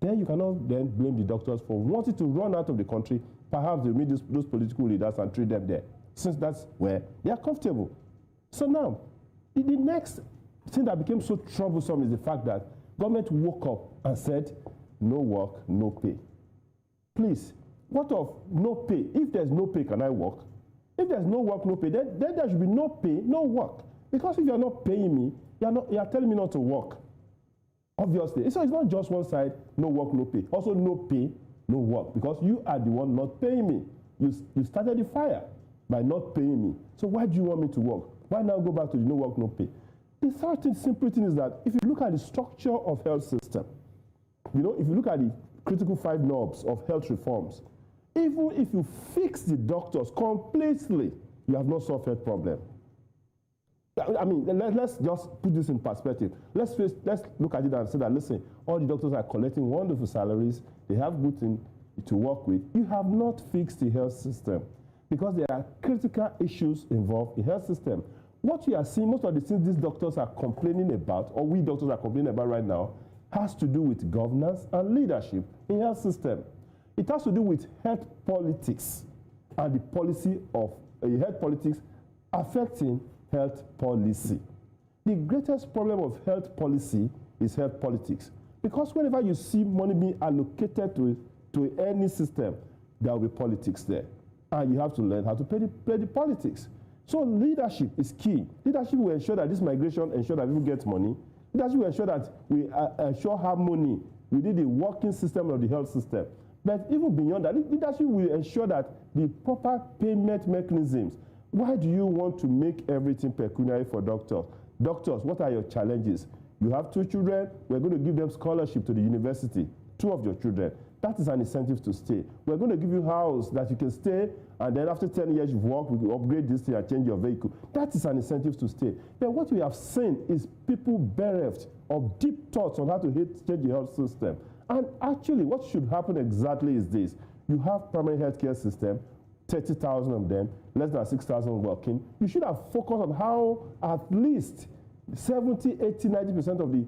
Then you cannot then blame the doctors for wanting to run out of the country. Perhaps they meet those political leaders and treat them there, since that's where they are comfortable. So now, the next thing that became so troublesome is the fact that government woke up and said, no work, no pay. Please, what of no pay? If there's no pay, can I work? If there's no work, no pay, then there should be no pay, no work. Because if you're not paying me, you're telling me not to work. Obviously. So it's not just one side, no work, no pay. Also no pay, no work, because you are the one not paying me. You started the fire by not paying me. So why do you want me to work? Why now go back to the no work, no pay? The third simple thing is that if you look at the structure of health system, if you look at the critical 5 knobs of health reforms, even if you fix the doctors completely, you have not solved health problem. I mean, let's just put this in perspective. Let's look at it and say that, listen, all the doctors are collecting wonderful salaries. They have good things to work with. You have not fixed the health system because there are critical issues involved in the health system. What you are seeing, most of the things these doctors are complaining about, or we doctors are complaining about right now, has to do with governance and leadership in the health system. It has to do with health politics and the policy of health politics affecting health policy. The greatest problem of health policy is health politics. Because whenever you see money being allocated to any system, there will be politics there. And you have to learn how to play the politics. So leadership is key. Leadership will ensure that this migration ensure that people get money. Leadership will ensure that we ensure harmony within the working system of the health system. But even beyond that, leadership will ensure that the proper payment mechanisms. Why do you want to make everything pecuniary for doctors? Doctors, what are your challenges? You have 2 children, we're going to give them scholarship to the university, 2 of your children. That is an incentive to stay. We're going to give you a house that you can stay, and then after 10 years you've worked, we can upgrade this thing and change your vehicle. That is an incentive to stay. Then what we have seen is people bereft of deep thoughts on how to change the health system. And actually, what should happen exactly is this. You have primary healthcare system, 30,000 of them, less than 6,000 working. You should have focused on how at least 70, 80, 90% of the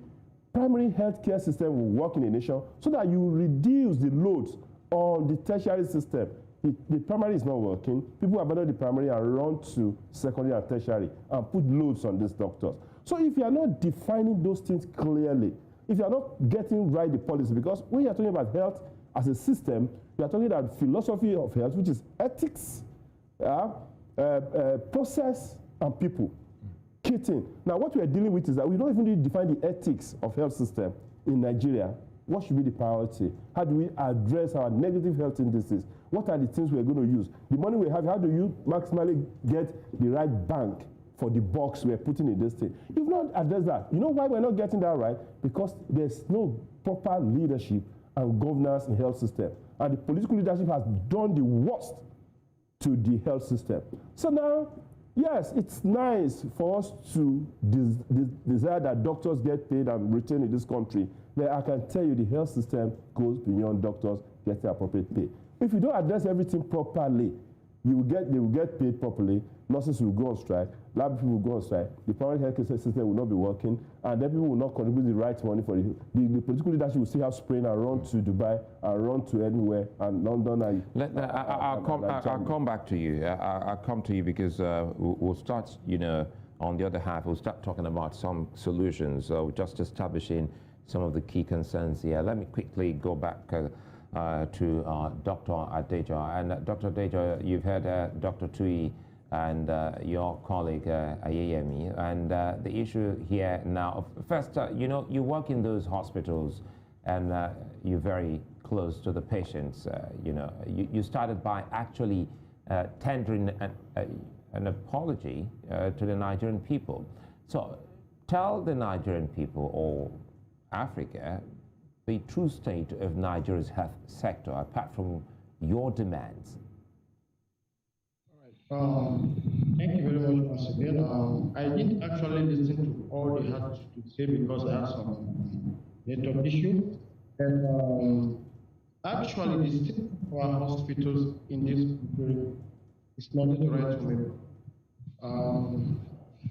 primary healthcare system will work in a nation so that you reduce the loads on the tertiary system. The primary is not working. People abandon the primary and run to secondary and tertiary and put loads on these doctors. So if you are not defining those things clearly, if you are not getting right the policy, because when you are talking about health as a system, you are talking about philosophy of health, which is ethics, process, and people. Key thing. Now, what we are dealing with is that we don't even need to define the ethics of health system in Nigeria. What should be the priority? How do we address our negative health indices? What are the things we are going to use? The money we have, how do you maximally get the right bank for the box we are putting in this thing? You've not addressed that. You know why we're not getting that right? Because there's no proper leadership and governance in the health system. And the political leadership has done the worst to the health system. So now, yes, it's nice for us to desire that doctors get paid and retain in this country. But I can tell you the health system goes beyond doctors getting appropriate pay. If you don't address everything properly, they will get paid properly, nurses will go on strike, lab people will go on strike, the primary healthcare system will not be working, and then people will not contribute the right money for the political leadership will still have sprain and run to Dubai and run to anywhere and London. I'll come back to you. I'll come to you because we'll start, on the other half, we'll start talking about some solutions, just establishing some of the key concerns here. Let me quickly go back to Dr. Adejoa. And Dr. Adejoa, you've heard Dr. Tui and your colleague Ayeyemi, and the issue here now. First, you work in those hospitals, and you're very close to the patients. You started by actually tendering an apology to the Nigerian people. So, tell the Nigerian people or Africa the true state of Nigeria's health sector, apart from your demands. Thank you very much once again. I didn't actually listen to all they had to say because I had some network issue. And actually, the state of our hospitals in this country is not the right way.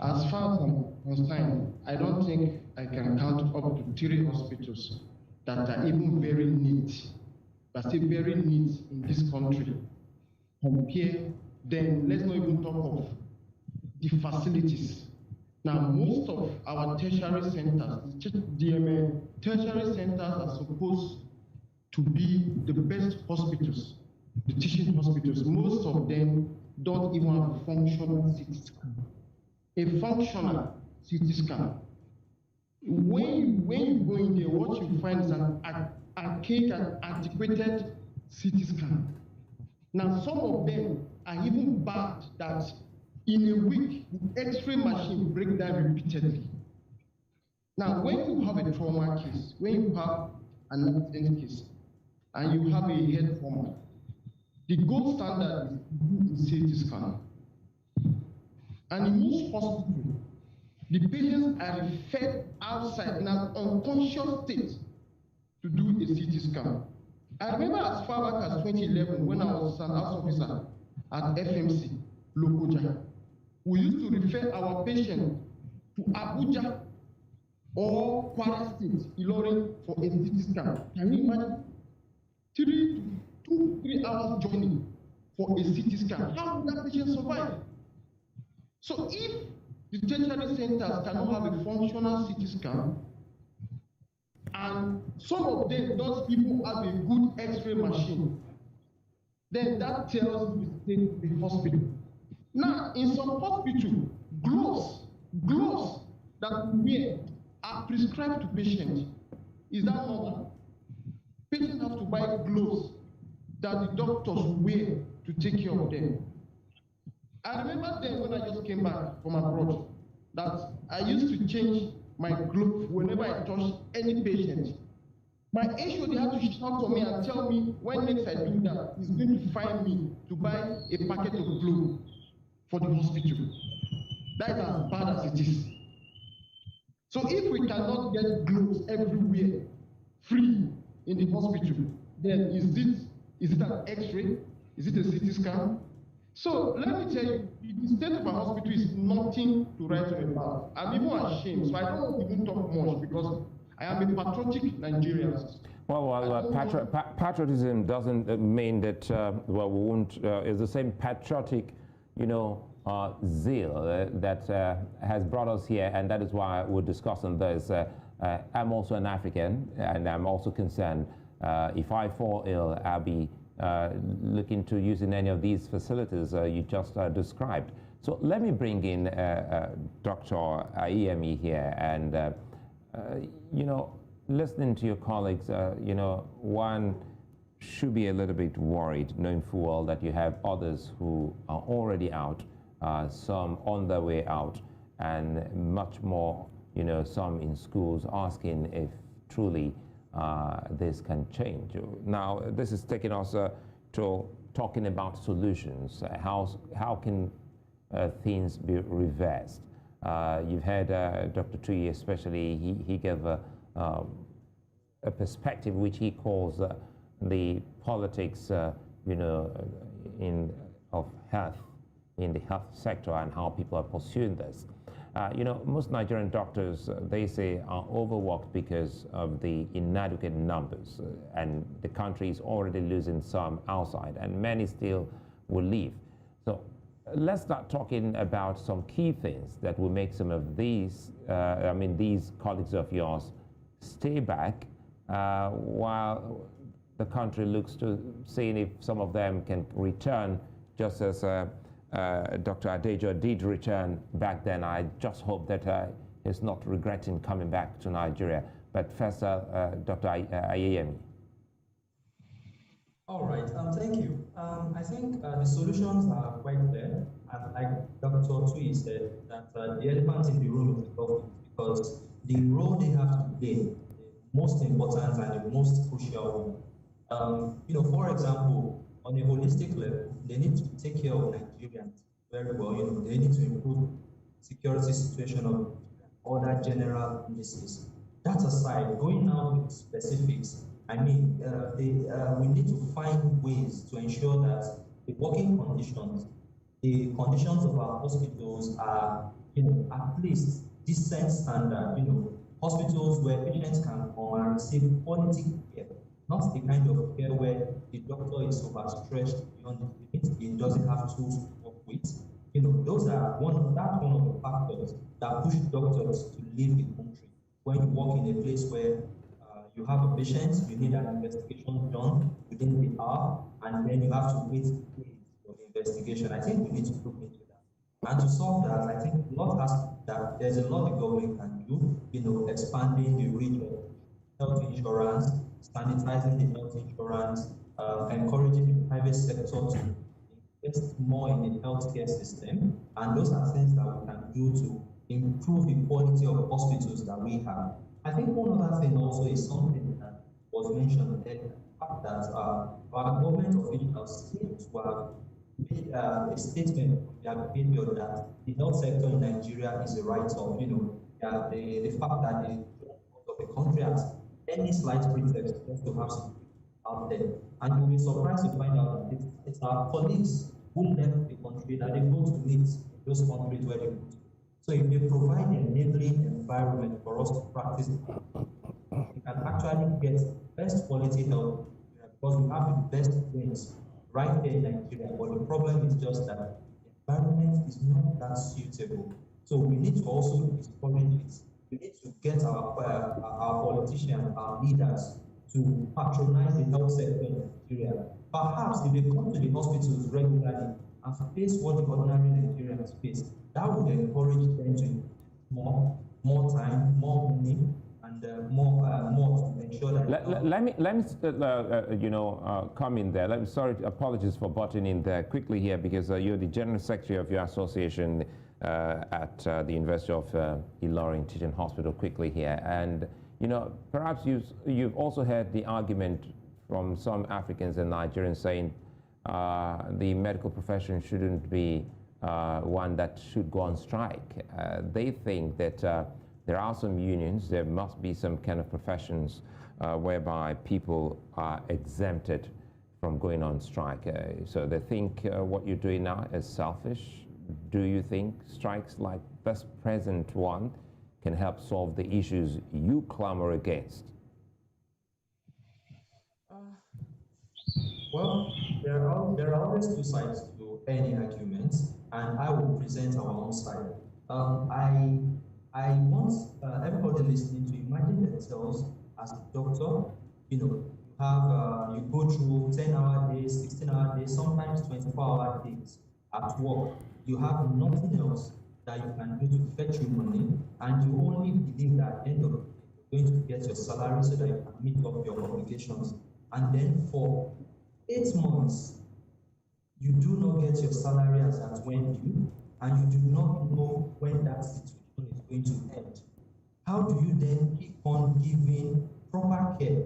As far as I'm concerned, I don't think I can count up to 3 hospitals that are even very neat, but still very neat in this country. Compare, then let's not even talk of the facilities. Now, most of our tertiary centers, the tertiary centers are supposed to be the best hospitals, the teaching hospitals. Most of them don't even have a functional CT scan. A functional CT scan. When you go in there, what you find is an archaic and antiquated CT scan. Now, some of them are even bad that in a week, the X-ray machine breaks down repeatedly. Now, when you have a trauma case, when you have an accident case, and you have a head trauma, the gold standard is CT scan. And in most hospitals, the patients are referred outside in an unconscious state to do a CT scan. I remember as far back as 2011, when I was an house officer at FMC, Lokoja, we used to refer our patients to Abuja or Kwara State, Ilorin, for a CT scan. Can you imagine? 2-3 hours journey for a CT scan. How will that patient survive? So if the tertiary centers cannot have a functional CT scan, and some of them don't even have a good X-ray machine, then that tells you to take the hospital. Now, in some hospitals, gloves that we wear are prescribed to patients. Is that normal? Patients have to buy gloves that the doctors wear to take care of them. I remember then when I just came back from abroad, that I used to change my glove whenever I touch any patient. My HOD had to shout to me and tell me when next I do that, he's going to find me to buy a packet of gloves for the hospital. That is as bad as it is. So if we cannot get gloves everywhere, free in the hospital, then is it an X-ray? Is it a CT scan? So let me tell you, the state of our hospital is nothing to write home about. I'm even ashamed, so I don't want to even talk much because I am a patriotic Nigerian. Patriotism doesn't mean that, we won't, it's the same patriotic, zeal that has brought us here, and that is why we're discussing this. I'm also an African, and I'm also concerned. If I fall ill, I'll be looking to using any of these facilities you just described. So let me bring in Dr. Ayemi here, and listening to your colleagues, one should be a little bit worried, knowing full well that you have others who are already out, some on their way out, and much more, some in schools asking if truly this can change. Now, this is taking us to talking about solutions. How can things be reversed? You've heard Dr. Tui, especially, he gave a perspective which he calls the politics, of health in the health sector and how people are pursuing this. Most Nigerian doctors, they say, are overworked because of the inadequate numbers, and the country is already losing some outside, and many still will leave. So let's start talking about some key things that will make some of these, these colleagues of yours stay back while the country looks to seeing if some of them can return, just as Dr. Adejo did return back then. I just hope that he's not regretting coming back to Nigeria. But first, Dr. Ayemi. All right, thank you. I think the solutions are quite clear. And like Dr. Tui said, that the elephant in the room is the government, because the role they have to play, the most important and the most crucial one. For example, on a holistic level, they need to take care of Nigerians very well. They need to improve security situation of other general indices. That aside, going now with specifics, we need to find ways to ensure that the working conditions, the conditions of our hospitals are, at least decent standard. Hospitals where patients can come and receive quality care. Not the kind of care where the doctor is overstretched beyond the limit, he doesn't have tools to work with. Those are one of the factors that push doctors to leave the country. When you work in a place where you have a patient, you need an investigation done within the hour, and then you have to wait for the investigation. I think we need to look into that. And to solve that, I think there's a lot the government can do, expanding the reach of health insurance, sanitizing the health insurance, encouraging the private sector to invest more in the healthcare system. And those are things that we can do to improve the quality of hospitals that we have. I think one other thing also is something that was mentioned earlier, the fact that our government officials seem to have made a statement of their behavior that the health sector in Nigeria is a write-off. The fact that the country has any slight pretext just to have some out there. And you'll be surprised to find out that it's our colleagues who left the country that they go to meet those countries where they go to. So if they provide an enabling environment for us to practice, we can actually get best quality health because we have the best brains right here in Nigeria. But the problem is just that the environment is not that suitable. So we need to also discourage it. We need to get our politicians, our leaders, to patronize the health sector in Nigeria. Perhaps if they come to the hospitals regularly and face what the ordinary Nigerians face, that would encourage them to more time, more money, and more to ensure that. Let me come in there. Sorry, apologies for butting in there quickly here, because you're the general secretary of your association at the University of Ilorin Teaching Hospital. Quickly here, and perhaps you've also heard the argument from some Africans and Nigerians saying the medical profession shouldn't be one that should go on strike. They think that there are some unions, there must be some kind of professions whereby people are exempted from going on strike. So they think what you're doing now is selfish. Do you think strikes like this present one can help solve the issues you clamor against? Well, there are always two sides to any arguments, and I will present our own side. I want everybody listening to imagine themselves as a doctor. You go through 10-hour days, 16-hour days, sometimes 24-hour days at work. You have nothing else that you can do to fetch you money, and you only believe that at the end of the day, you're going to get your salary so that you can meet up your obligations. And then for 8 months, you do not get your salary as at when due, and you do not know when that situation is going to end. How do you then keep on giving proper care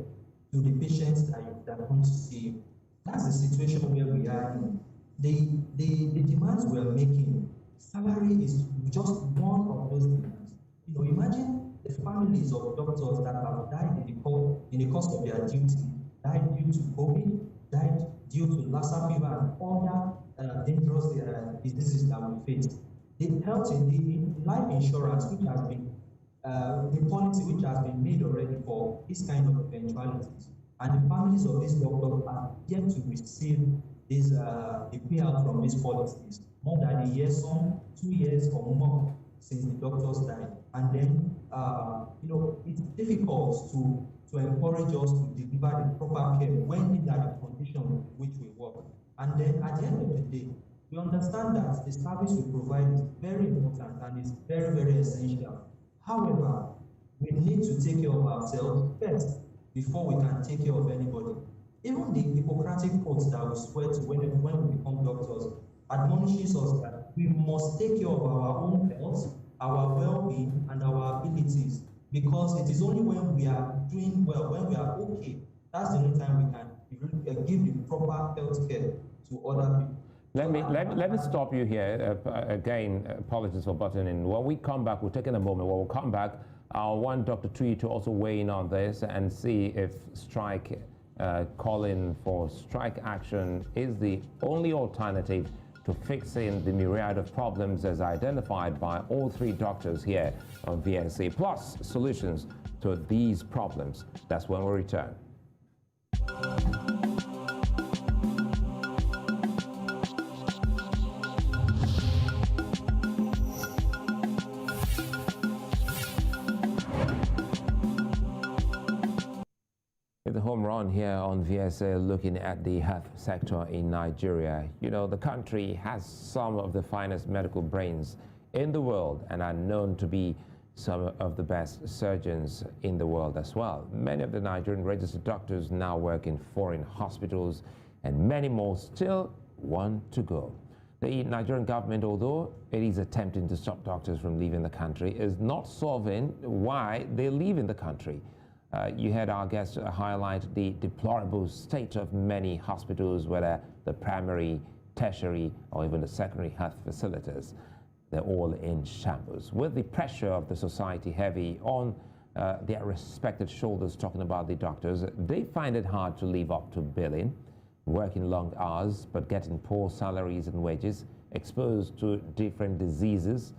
to the patients that want to see you? That's the situation where we are in. The demands we are making, salary is just one of those demands. Imagine the families of doctors that have died in the course of their duty, died due to COVID, died due to Lassa fever and other dangerous diseases that we face. The health in the life insurance, which has been the policy which has been made already for this kind of eventualities, and the families of these doctors are yet to receive this the payout from these policies. More than a year, some 2 years or more since the doctors died, and then it's difficult to encourage us to deliver the proper care when these are the conditions in which we work. And then at the end of the day, we understand that the service we provide is very important and is very, very essential. However, we need to take care of ourselves first before we can take care of anybody. Even the Hippocratic oath that we swear to when we become doctors admonishes us that we must take care of our own health, our well-being, and our abilities, because it is only when we are doing well, when we are okay, that's the only time we can give the proper health care to other people. Let me stop you here. Again, apologies for butting in. When we come back, we'll take in a moment. When we'll come back, I want Dr. Tui to also weigh in on this and see if calling for strike action is the only alternative to fixing the myriad of problems as identified by all three doctors here on VSA, plus solutions to these problems. That's when we return. The home run here on VSA, looking at the health sector in Nigeria. The country has some of the finest medical brains in the world and are known to be some of the best surgeons in the world as well. Many of the Nigerian registered doctors now work in foreign hospitals, and many more still want to go. The Nigerian government, although it is attempting to stop doctors from leaving the country, is not solving why they leave in the country. You heard our guest highlight the deplorable state of many hospitals, whether the primary, tertiary, or even the secondary health facilities. They're all in shambles. With the pressure of the society heavy on their respected shoulders, talking about the doctors, they find it hard to live up to billing, working long hours, but getting poor salaries and wages, exposed to different diseases,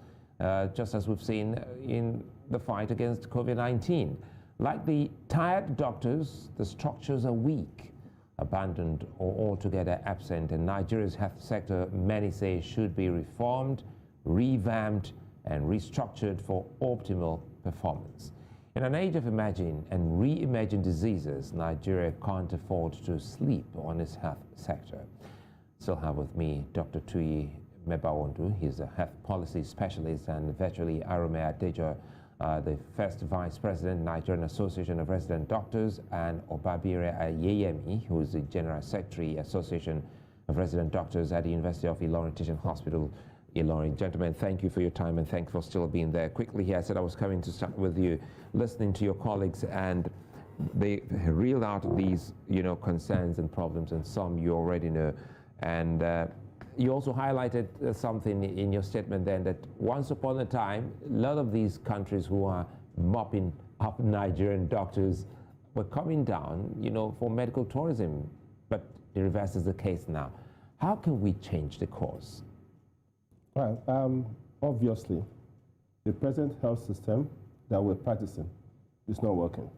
just as we've seen in the fight against COVID-19. Like the tired doctors, the structures are weak. abandoned or altogether absent, and Nigeria's health sector, many say, should be reformed, revamped, and restructured for optimal performance. In an age of emerging and reimagined diseases, Nigeria can't afford to sleep on its health sector. Still have with me Dr. Tuyi Mebawondu. He's a health policy specialist, and virtually Arome Adejo, the first Vice President, Nigerian Association of Resident Doctors, and Obabire Ayeyemi, who is the General Secretary, Association of Resident Doctors at the University of Ilorin Teaching Hospital, Ilorin. Gentlemen, thank you for your time and thank you for still being there. Quickly here, I said I was coming to start with you, listening to your colleagues, and they reeled out these, concerns and problems, and some you already know. And you also highlighted something in your statement then, that once upon a time, a lot of these countries who are mopping up Nigerian doctors were coming down, for medical tourism, but the reverse is the case now. How can we change the course? Well, obviously, the present health system that we're practicing is not working.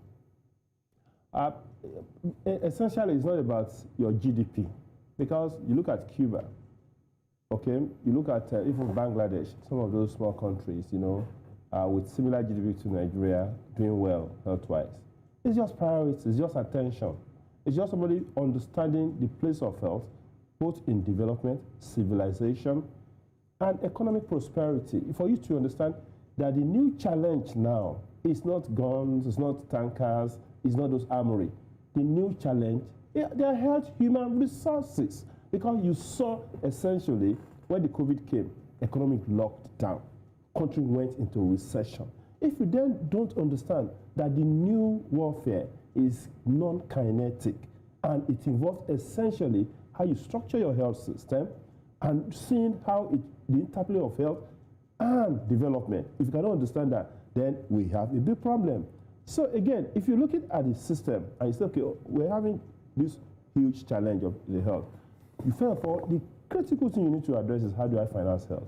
Essentially, it's not about your GDP, because you look at Cuba, okay, you look at even Bangladesh, some of those small countries, with similar GDP to Nigeria, doing well health-wise. It's just priorities, it's just attention. It's just somebody understanding the place of health, both in development, civilization, and economic prosperity. For you to understand that the new challenge now is not guns, it's not tankers, it's not those armory. The new challenge, they are health human resources. Because you saw essentially when the COVID came, economic lockdown, country went into recession. If you then don't understand that the new warfare is non-kinetic and it involves essentially how you structure your health system and seeing how the interplay of health and development, if you cannot understand that, then we have a big problem. So again, if you're looking at the system and you say, okay, we're having this huge challenge of the health, you first of all, the critical thing you need to address is how do I finance health?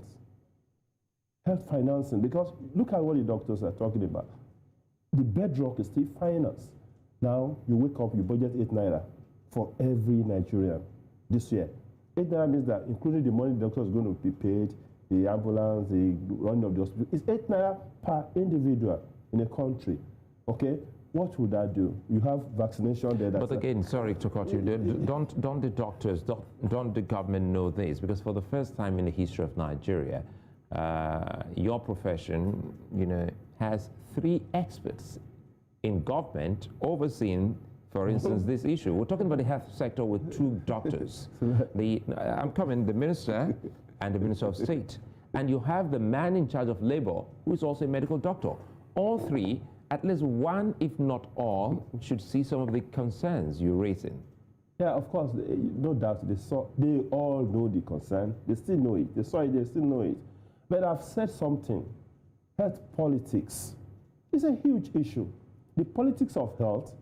Health financing, because look at what the doctors are talking about. The bedrock is still finance. Now, you wake up, you budget 8 naira for every Nigerian this year. 8 naira means that including the money the doctor is going to be paid, the ambulance, the running of the hospital, it's 8 naira per individual in a country, okay? What would that do? You have vaccination there. But again, sorry to cut you. Don't the doctors, don't the government know this? Because for the first time in the history of Nigeria, your profession, has 3 experts in government overseeing, for instance, this issue. We're talking about the health sector with 2 doctors. The Minister and the Minister of State. And you have the man in charge of labor, who is also a medical doctor. All 3, at least one, if not all, should see some of the concerns you're raising. Yeah, of course, no doubt. They all know the concern. They still know it. They saw it, they still know it. But I've said something. Health politics is a huge issue. The politics of health,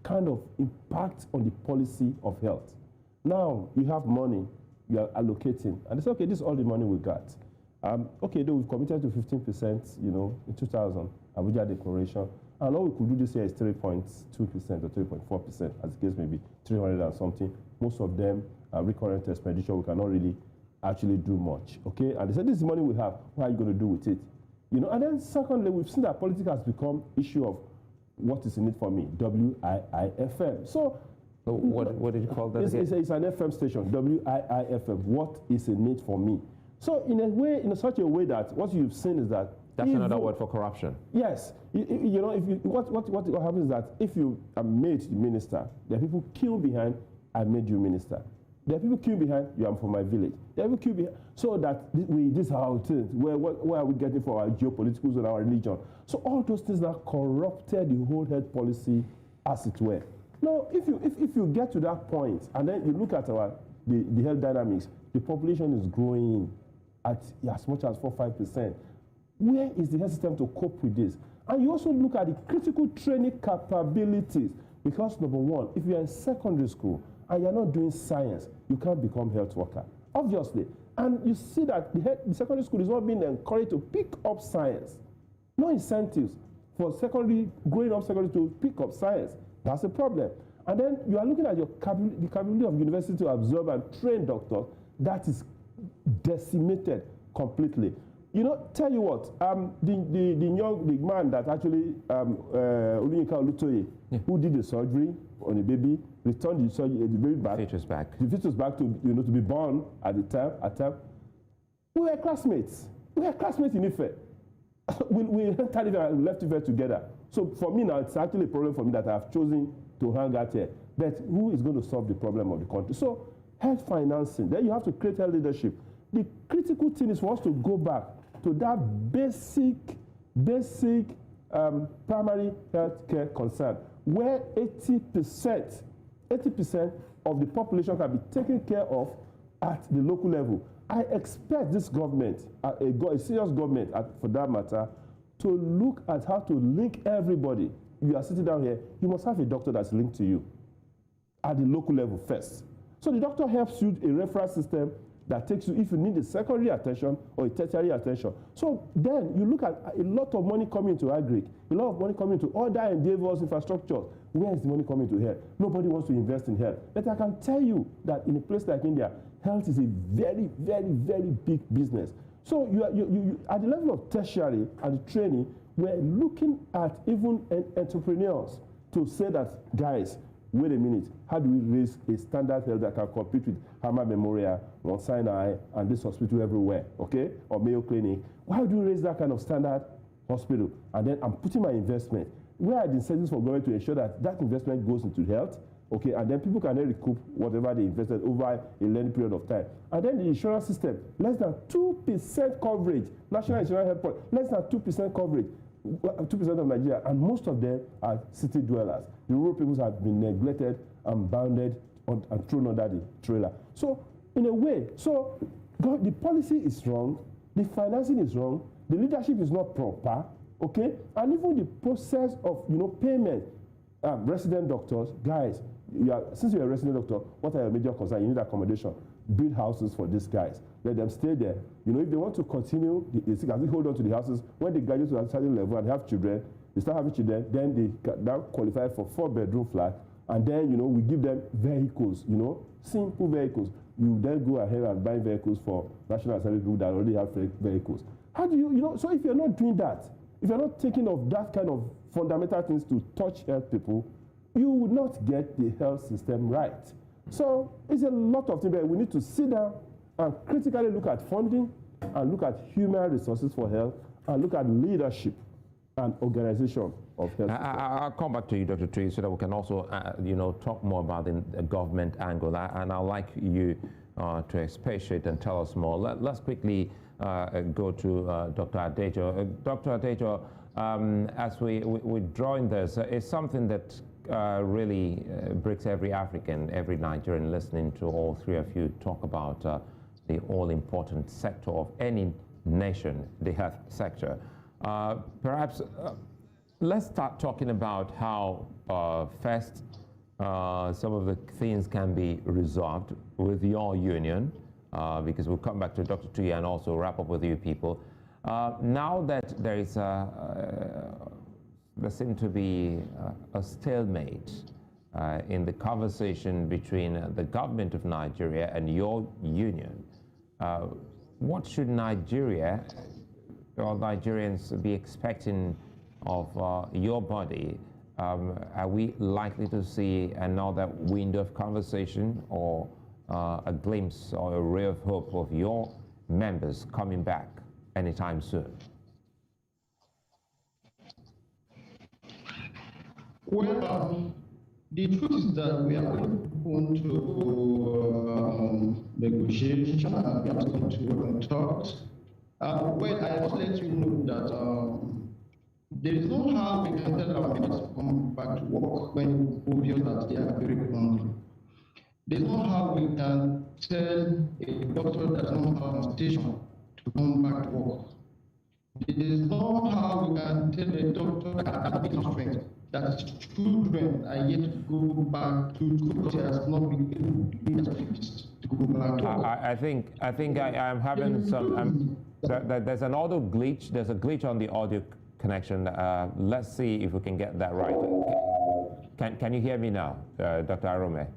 kind of impact on the policy of health. Now, you have money, you are allocating, and they say, okay, this is all the money we got. Okay, though we've committed to 15%, in 2000, Abuja Declaration, and all we could do this year is 3.2% or 3.4%, as the case may be, 300 and something. Most of them are recurrent expenditure. We cannot really actually do much, okay? And they said, this is the money we have. What are you going to do with it? And then secondly, we've seen that politics has become issue of what is in it for me, WIIFM. So what did you call that again? It's an FM station, WIIFM. What is in it for me? So in such a way that what you've seen is that that's another word for corruption. Yes, what happens is that if you are made the minister, there are people killed behind, I made you minister. There are people killed behind, you are from my village. There are people killed behind, so that this is how it is. Where are we getting for our geopolitics and our religion? So all those things that corrupted the whole health policy, as it were. Now, if you get to that point, and then you look at the health dynamics, the population is growing at as much as 4-5%. Where is the health system to cope with this? And you also look at the critical training capabilities. Because number one, if you're in secondary school and you're not doing science, you can't become health worker, obviously. And you see that the secondary school is not being encouraged to pick up science. No incentives for growing up secondary to pick up science. That's a problem. And then you are looking at the capability of university to absorb and train doctors. That is decimated completely. You know, tell you what, the man that actually, Oluyinka Olutoye, who did the surgery on the baby, returned the surgery, the baby back. Fetus back. The fetus back to, you know, to be born at the time. We were classmates. We were classmates in Ife. we entered Ife and left Ife together. So for me now, it's actually a problem for me that I have chosen to hang out here. But who is going to solve the problem of the country? So health financing, then you have to create health leadership. The critical thing is for us to go back to that basic primary health care concern, where 80% of the population can be taken care of at the local level. I expect this government, a serious government for that matter, to look at how to link everybody. You are sitting down here, you must have a doctor that's linked to you at the local level first. So the doctor helps you, a referral system that takes you if you need a secondary attention or a tertiary attention. So then you look at a lot of money coming to agri, a lot of money coming to other endeavors, infrastructure. Where is the money coming to health? Nobody wants to invest in health. But I can tell you that in a place like India, health is a very, very, very big business. So you at the level of tertiary and the training, we're looking at even entrepreneurs to say that, guys, wait a minute, how do we raise a standard health that can compete with Harvard Memorial, Mount Sinai, and this hospital everywhere, okay, or Mayo Clinic? Why do we raise that kind of standard hospital? And then I'm putting my investment. Where are the incentives for government to ensure that that investment goes into health, okay, and then people can then recoup whatever they invested over a lengthy period of time. And then the insurance system, less than 2% coverage, national insurance health policy, less than 2% coverage. 2% of Nigeria, and most of them are city dwellers. The rural peoples have been neglected and bounded and thrown under the trailer. So, in a way, the policy is wrong, the financing is wrong, the leadership is not proper, okay, and even the process of payment. Resident doctors, guys, since you're a resident doctor, what are your major concerns? You need accommodation. Build houses for these guys. Let them stay there. You know, if they want to continue, they can hold on to the houses. When they graduate to a certain level and have children, they start having children, then they now qualify for 4-bedroom flat, and then, we give them vehicles, simple vehicles. You then go ahead and buy vehicles for National Assembly people that already have vehicles. How do so if you're not doing that, if you're not taking of that kind of fundamental things to touch health people, you would not get the health system right. So it's a lot of things that we need to sit down and critically look at funding and look at human resources for health and look at leadership and organization of health. I'll come back to you, Dr. Tree, so that we can also, talk more about the government angle. And I'd like you to expatiate and tell us more. Let's quickly go to Dr. Adejo. Dr. Adejo, as we join this, it's something that really breaks every African, every Nigerian listening to all three of you talk about the all-important sector of any nation, the health sector. Perhaps let's start talking about how first some of the things can be resolved with your union, because we'll come back to Dr. Tuyi and also wrap up with you people. Now that there is there seems to be a stalemate in the conversation between the government of Nigeria and your union, what should Nigeria or Nigerians be expecting of your body? Are we likely to see another window of conversation or a glimpse or a ray of hope of your members coming back anytime soon? Well, the truth is that we are open to negotiation and we are open to open talks. Well, I must let you know that there is no how we can tell our members to come back to work when it's obvious that they are very hungry. There is no how we can tell a doctor that does not have a station to come back to work. There is no how we can tell a doctor that has been strength that children are yet to go back to school because he has not been able to go back to work. I think I'm having some. There's an audio glitch. There's a glitch on the audio connection. Let's see if we can get that right. Can you hear me now, Dr. Arome?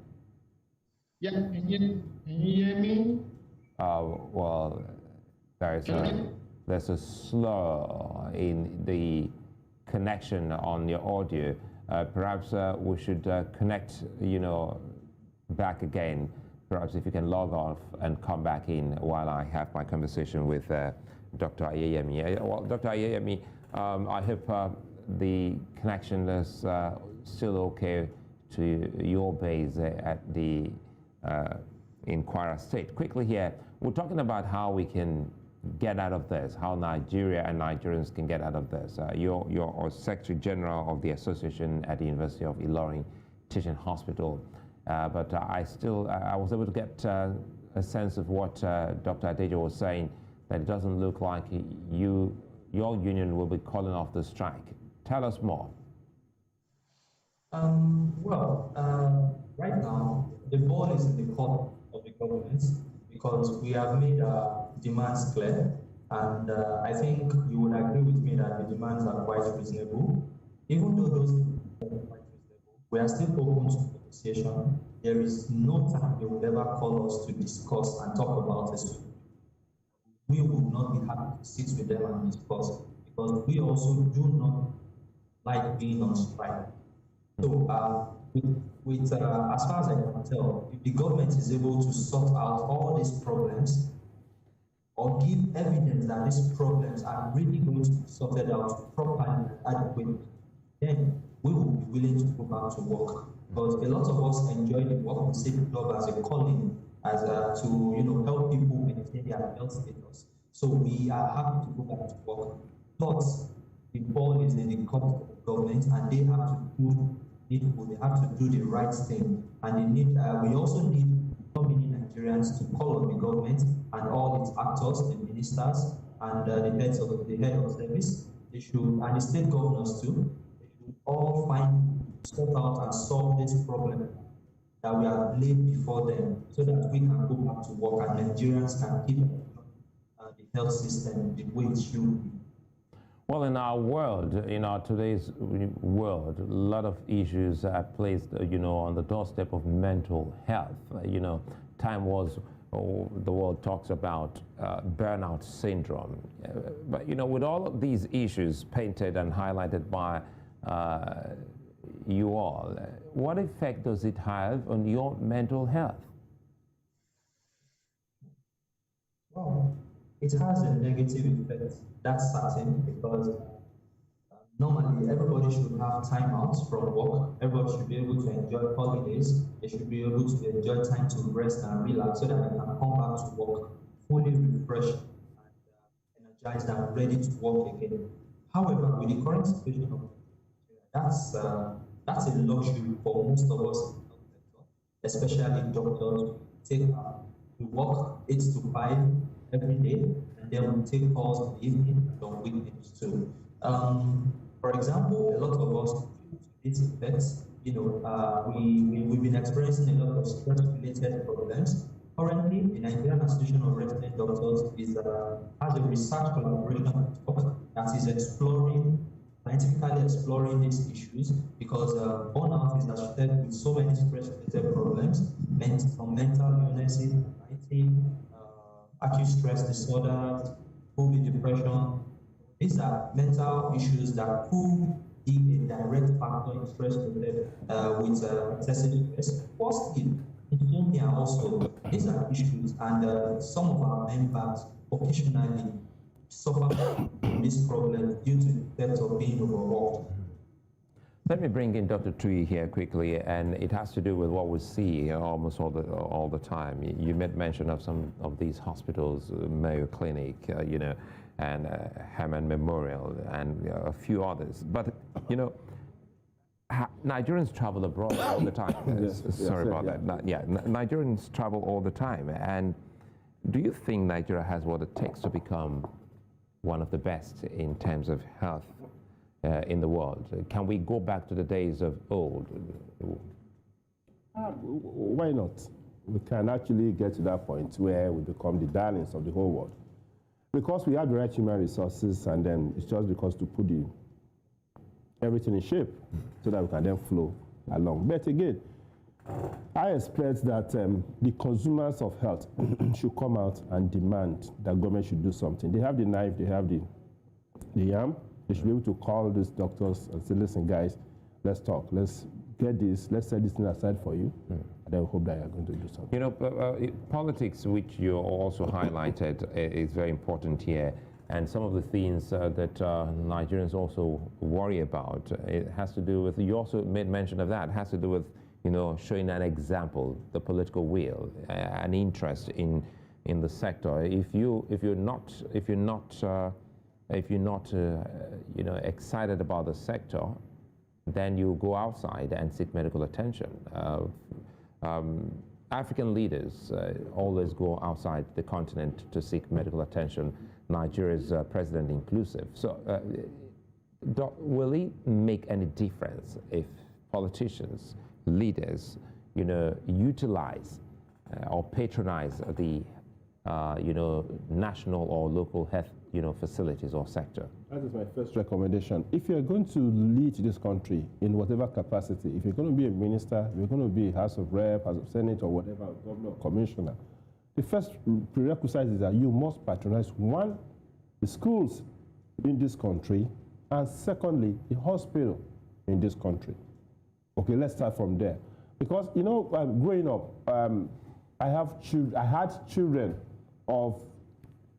Yeah, can you hear me? Well, there's a slur in the connection on your audio. Perhaps we should connect, back again. Perhaps if you can log off and come back in while I have my conversation with Dr. Ayeyemi. Well, Dr. Ayeyemi, I hope the connection is still okay to your base at the in Kwara State. Quickly here, we're talking about how we can get out of this, how Nigeria and Nigerians can get out of this. You're Secretary General of the association at the University of Ilorin Teaching Hospital. But I was able to get a sense of what Dr. Adejo was saying, that it doesn't look like your union will be calling off the strike. Tell us more. Right now, the ball is in the court of the government because we have made our demands clear, and I think you would agree with me that the demands are quite reasonable. Even though those are quite reasonable, we are still open to negotiation. There is no time they will ever call us to discuss and talk about this. We will not be happy to sit with them and discuss because we also do not like being on strike. So, as far as I can tell, if the government is able to sort out all these problems or give evidence that these problems are really going to be sorted out properly and adequately, then we will be willing to go back to work. Because a lot of us enjoy the work. We see the job as a calling, as to help people maintain their health status. So we are happy to go back to work. But the ball is in the court of the government, and they have to do needful. They have to do the right thing, and they need. We also need so many Nigerians to call on the government and all its actors, the ministers, and the head of service. They should, and the state governors too. They should all sort out and solve this problem that we have laid before them, so that we can go back to work and Nigerians can keep the health system the way it should be. Well, in our world, in our today's world, a lot of issues are placed, on the doorstep of mental health. Time was, the world talks about burnout syndrome. But, with all of these issues painted and highlighted by you all, what effect does it have on your mental health? Well, it has a negative effect, that's certain, because normally everybody should have time out from work. Everybody should be able to enjoy holidays. They should be able to enjoy time to rest and relax so that they can come back to work fully refreshed and energized and ready to work again. However, with the current situation of that's a luxury for most of us, especially doctors. We work 8 to 5 every day, and then we take calls in the evening and on weekends too. For example, a lot of us feel these effects. We've been experiencing a lot of stress-related problems. Currently, the Nigerian Association of Resident Doctors has a research collaboration that is scientifically exploring these issues, because burnout is associated with so many stress-related problems, from mental illnesses, anxiety, acute stress disorders, could be depression. These are mental issues that could be a direct factor in stress-related with excessive stress. Firstly, insomnia also. These are issues, and some of our members occasionally suffer from this problem due to the effects of being overworked. Let me bring in Dr. Tui here quickly, and it has to do with what we see almost all the time. You made mention of some of these hospitals, Mayo Clinic, and Hermann Memorial, and a few others. But Nigerians travel abroad all the time. Sorry about that. Nigerians travel all the time. And do you think Nigeria has what it takes to become one of the best in terms of health in the world? Can we go back to the days of old? Why not? We can actually get to that point where we become the darlings of the whole world. Because we have the right human resources, and then it's just because to put everything in shape so that we can then flow along. But again, I expect that the consumers of health should come out and demand that government should do something. They have the knife, they have the arm. They should be able to call these doctors and say, listen, guys, let's talk. Let's get this. Let's set this thing aside for you. And then we hope that you're going to do something. You know, politics, which you also highlighted, is very important here. And some of the things that Nigerians also worry about, it has to do with, you also made mention of that, it has to do with, you know, showing an example, the political will, an interest in the sector. If you're not you know, excited about the sector, then you go outside and seek medical attention. African leaders always go outside the continent to seek medical attention. Nigeria's president inclusive. So, will it make any difference if politicians, leaders, you know, utilize or patronize the, you know, national or local health, you know, facilities or sector? That is my first recommendation. If you're going to lead this country in whatever capacity, if you're going to be a minister, if you're going to be a House of Rep, House of Senate, or whatever, governor or commissioner, the first prerequisite is that you must patronize, one, the schools in this country, and secondly, the hospital in this country. Okay, let's start from there. Because, you know, growing up, I had children of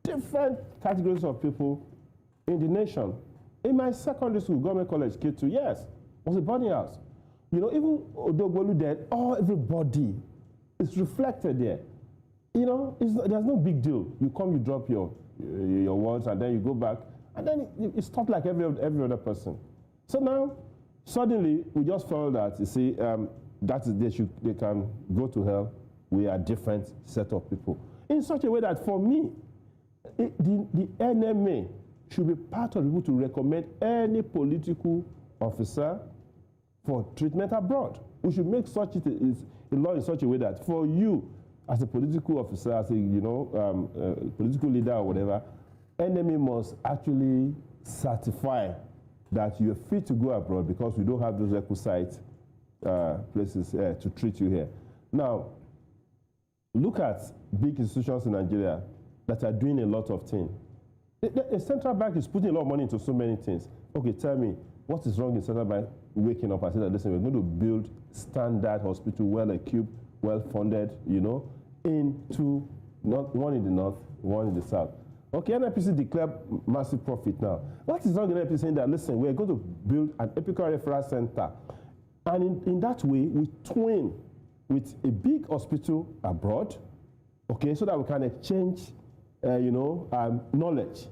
different categories of people in the nation. In my secondary school, government college, K2, yes, was a boarding house. You know, even Odogbolu there, everybody is reflected there. You know, there's no big deal. You come, you drop your words, and then you go back, and then it's taught like every other person. So now, suddenly, we just felt that, you see, they can go to hell. We are different set of people. In such a way that, for me, the NMA should be part of the people to recommend any political officer for treatment abroad. We should make such a law in such a way that for you, as a political officer, as a political leader or whatever, NMA must actually certify that you're fit to go abroad because we don't have those requisite places to treat you here. Now, look at big institutions in Nigeria that are doing a lot of things. The central bank is putting a lot of money into so many things. Okay, tell me, what is wrong in central bank waking up and saying that, listen, we're going to build standard hospital, well-equipped, well-funded, you know, into one in the north, one in the south. Okay, NIPC declared massive profit now. What is wrong with NIPC saying that, listen, we're going to build an epical referral center, and in that way, we twin with a big hospital abroad, okay, so that we can exchange, knowledge.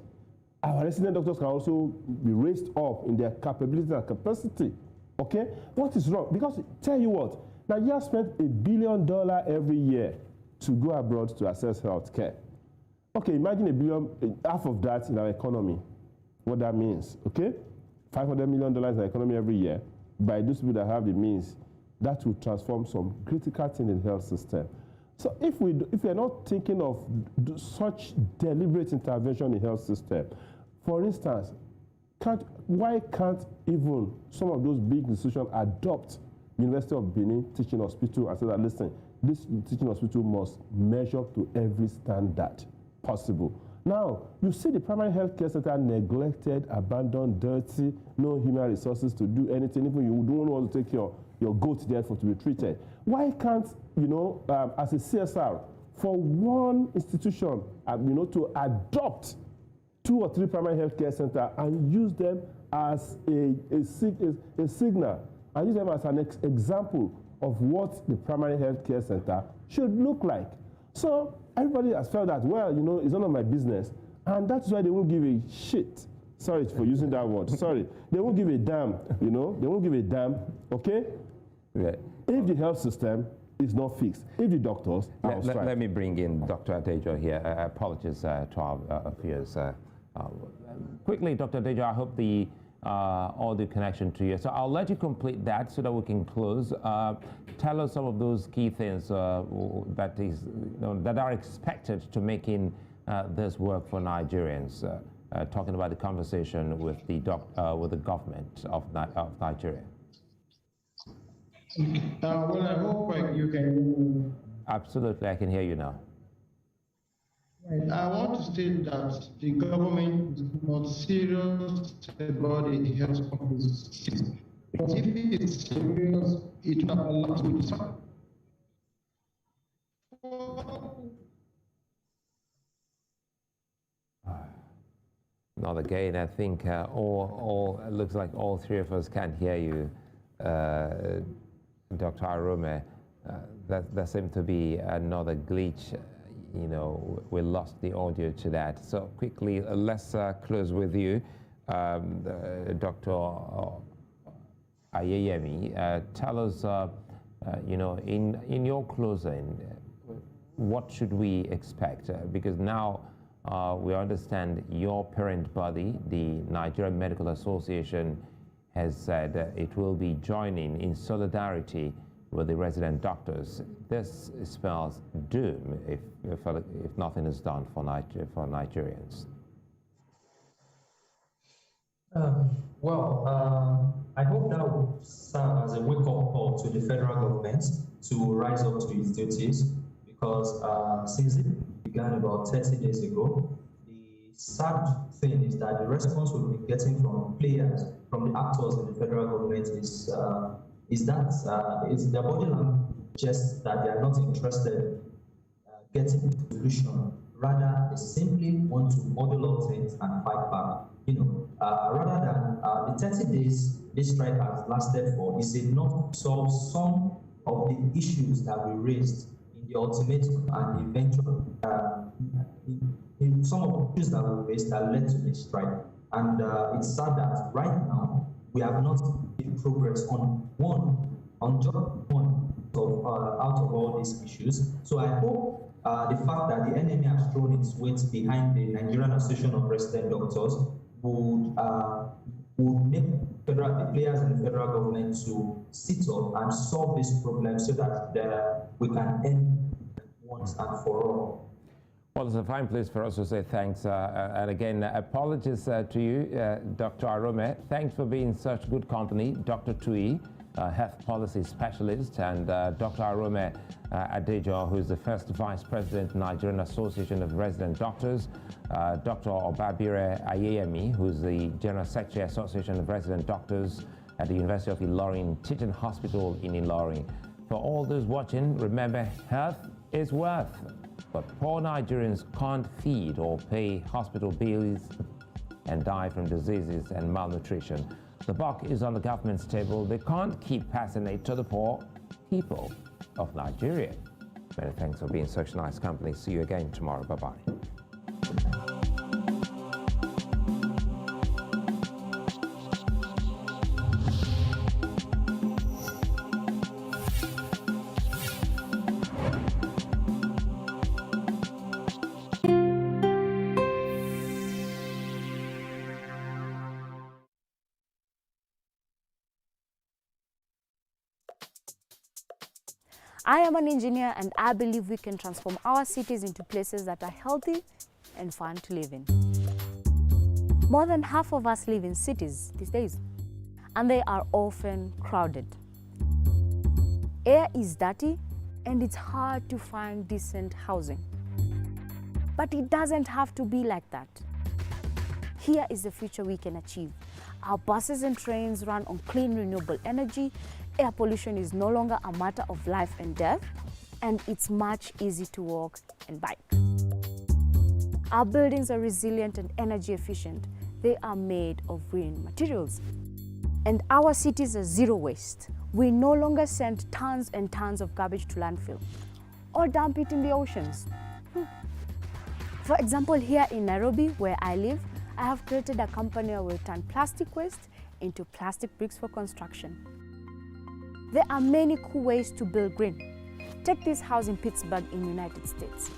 Our resident doctors can also be raised up in their capability and capacity, okay? What is wrong? Because, tell you what, Nigeria spent $1 billion every year to go abroad to access health care. Okay, imagine $1 billion, half of that in our economy, what that means, okay? $500 million in our economy every year. By those people that have the means, that will transform some critical thing in the health system. So if we are not thinking of such deliberate intervention in the health system, for instance, why can't even some of those big institutions adopt University of Benin Teaching Hospital and say that, listen, this teaching hospital must measure up to every standard possible. Now, you see the primary health care center neglected, abandoned, dirty, no human resources to do anything. Even you don't want to take your goat there to be treated. Why can't, as a CSR, for one institution, to adopt 2 or 3 primary health care centers and use them as a signal, and use them as an example of what the primary health care center should look like. So everybody has felt that, well, it's none of my business, and that's why they won't give a shit. Sorry for using that word. Sorry. They won't give a damn, They won't give a damn, okay? Yeah. If the health system is not fixed, if the doctors are on strike. Let me bring in Dr. Adejo here. Apologies to our viewers. Quickly, Dr. Adejo, I hope the audio connection to you. So I'll let you complete that so that we can close. Tell us some of those key things that are expected to making this work for Nigerians. Talking about the conversation with the government of Nigeria. Well, I hope you can. Absolutely, I can hear you now. Right. I want to state that the government is not serious about the health companies. Because if it is serious, it would have allowed to decide. Not again. I think it looks like all three of us can't hear you, Dr. Arome. There seemed to be another glitch. You know, we lost the audio to that. So quickly, let's close with you, Dr. Ayeyemi. Tell us, you know, in your closing, what should we expect? Because now we understand your parent body, the Nigerian Medical Association, has said it will be joining in solidarity with the resident doctors. This spells doom if nothing is done for Nigerians. I hope that will serve as a wake-up call to the federal government to rise up to its duties, because since it began about 30 days ago, the sad thing is that the response we've been getting from players, from the actors in the federal government is their body language just that they are not interested getting a solution. Rather, they simply want to model up things and fight back. You know, rather than the 30 days this strike has lasted for is enough to solve some of the issues that we raised in the ultimatum and the eventual in some of the issues that we raised that led to this strike. And it's sad that right now we have not made progress on just one out of all these issues. So I hope the fact that the NMA has thrown its weight behind the Nigerian Association of Resident Doctors would make the players in the federal government to sit up and solve this problem so that we can end once and for all. Well, it's a fine place for us to say thanks. And again, apologies to you, Dr. Arome. Thanks for being such good company. Dr. Tui, health policy specialist, and Dr. Arome Adejo, who is the first vice president, Nigerian Association of Resident Doctors. Dr. Obabire Ayeyemi, who is the general secretary, Association of Resident Doctors at the University of Ilorin Teaching Hospital in Ilorin. For all those watching, remember, health is wealth. But poor Nigerians can't feed or pay hospital bills and die from diseases and malnutrition. The buck is on the government's table. They can't keep passing it to the poor people of Nigeria. Many thanks for being such nice company. See you again tomorrow. Bye-bye. I am an engineer and I believe we can transform our cities into places that are healthy and fun to live in. More than half of us live in cities these days, and they are often crowded. Air is dirty and it's hard to find decent housing. But it doesn't have to be like that. Here is the future we can achieve. Our buses and trains run on clean, renewable energy. Air pollution is no longer a matter of life and death, and it's much easier to walk and bike. Our buildings are resilient and energy efficient. They are made of green materials. And our cities are zero waste. We no longer send tons and tons of garbage to landfill or dump it in the oceans. For example, here in Nairobi, where I live, I have created a company that will turn plastic waste into plastic bricks for construction. There are many cool ways to build green. Take this house in Pittsburgh in the United States.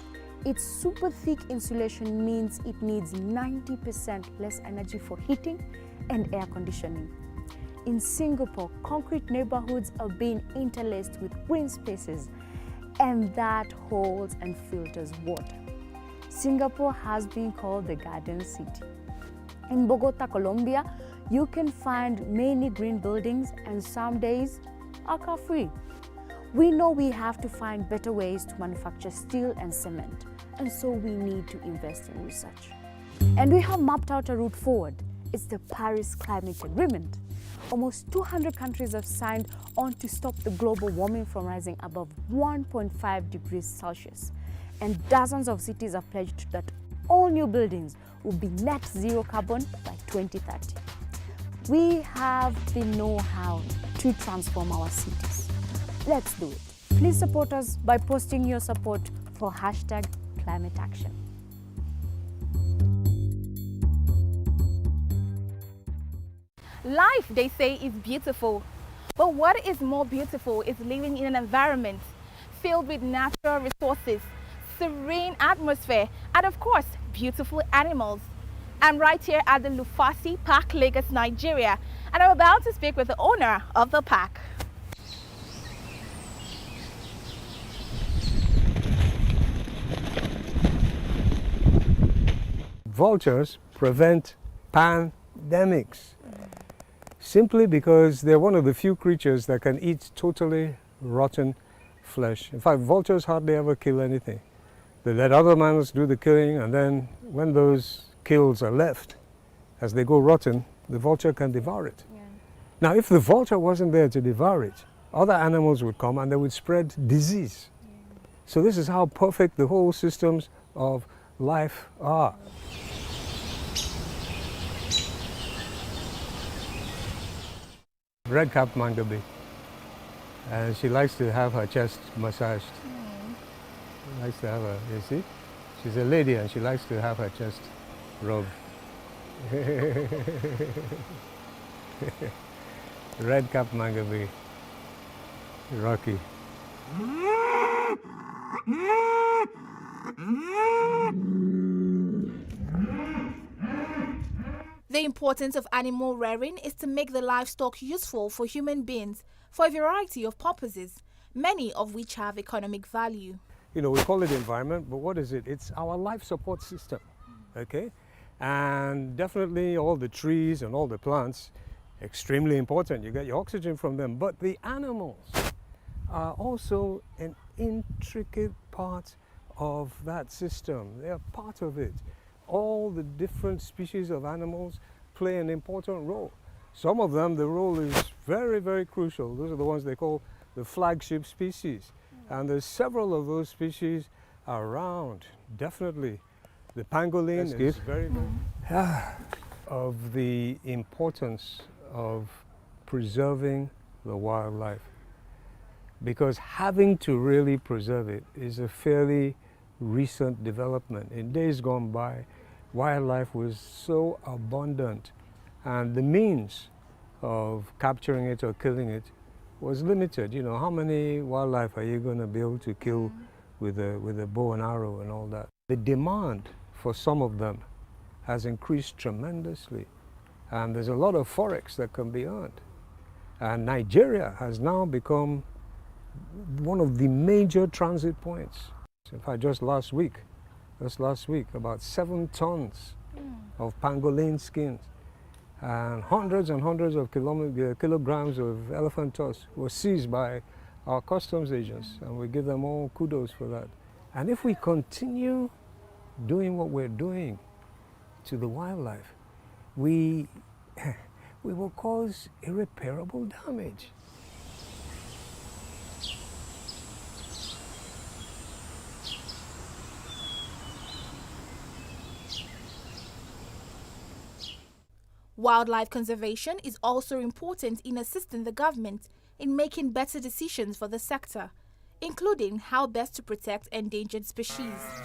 Its super thick insulation means it needs 90% less energy for heating and air conditioning. In Singapore, concrete neighborhoods are being interlaced with green spaces, and that holds and filters water. Singapore has been called the Garden City. In Bogota, Colombia, you can find many green buildings, and some days are car-free. We know we have to find better ways to manufacture steel and cement, and so we need to invest in research. And we have mapped out a route forward. It's the Paris Climate Agreement. Almost 200 countries have signed on to stop the global warming from rising above 1.5 degrees Celsius. And dozens of cities have pledged that all new buildings will be net zero carbon by 2030. We have the know-how to transform our cities. Let's do it. Please support us by posting your support for #ClimateAction. Life, they say, is beautiful. But what is more beautiful is living in an environment filled with natural resources, serene atmosphere, and of course, beautiful animals. I'm right here at the Lufasi Park, Lagos, Nigeria, and I'm about to speak with the owner of the park. Vultures prevent pandemics simply because they're one of the few creatures that can eat totally rotten flesh. In fact, vultures hardly ever kill anything. They let other mammals do the killing, and then when those kills are left, as they go rotten, the vulture can devour it. Yeah. Now, if the vulture wasn't there to devour it, other animals would come and they would spread disease. Yeah. So this is how perfect the whole systems of life are. Red-capped mangabe, and she likes to have her chest massaged. She likes to have her, you see? She's a lady and she likes to have her chest rubbed. Red-capped mangabe, Rocky. The importance of animal rearing is to make the livestock useful for human beings for a variety of purposes, many of which have economic value. You know, we call it environment, but what is it? It's our life support system, okay? And definitely all the trees and all the plants, extremely important. You get your oxygen from them, but the animals are also an intricate part of that system. They are part of it. All the different species of animals play an important role. Some of them, the role is very, very crucial. Those are the ones they call the flagship species. And there's several of those species around, definitely. The pangolin is very, very... of the importance of preserving the wildlife. Because having to really preserve it is a fairly recent development. In days gone by, wildlife was so abundant and the means of capturing it or killing it was limited. You know, how many wildlife are you going to be able to kill with a bow and arrow and all that? The demand for some of them has increased tremendously, and there's a lot of forex that can be earned. And Nigeria has now become one of the major transit points. In fact, just last week, about 7 tons of pangolin skins and hundreds of kilograms of elephant tusk were seized by our customs agents, and we give them all kudos for that. And if we continue doing what we're doing to the wildlife, we will cause irreparable damage. Wildlife conservation is also important in assisting the government in making better decisions for the sector, including how best to protect endangered species.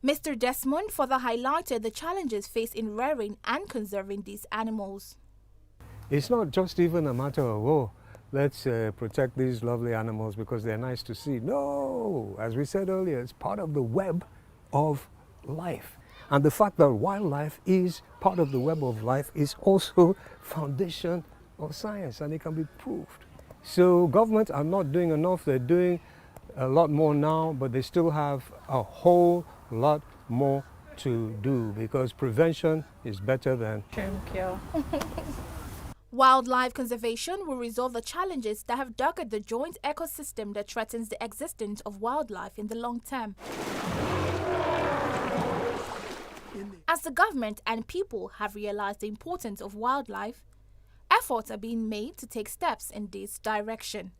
Mr. Desmond further highlighted the challenges faced in rearing and conserving these animals. It's not just even a matter of, oh, let's protect these lovely animals because they're nice to see. No, as we said earlier, it's part of the web of life. And the fact that wildlife is part of the web of life is also foundation of science, and it can be proved. So governments are not doing enough. They're doing a lot more now, but they still have a whole lot more to do, because prevention is better than cure. Wildlife conservation will resolve the challenges that have dogged the joint ecosystem that threatens the existence of wildlife in the long term. As the government and people have realized the importance of wildlife, efforts are being made to take steps in this direction.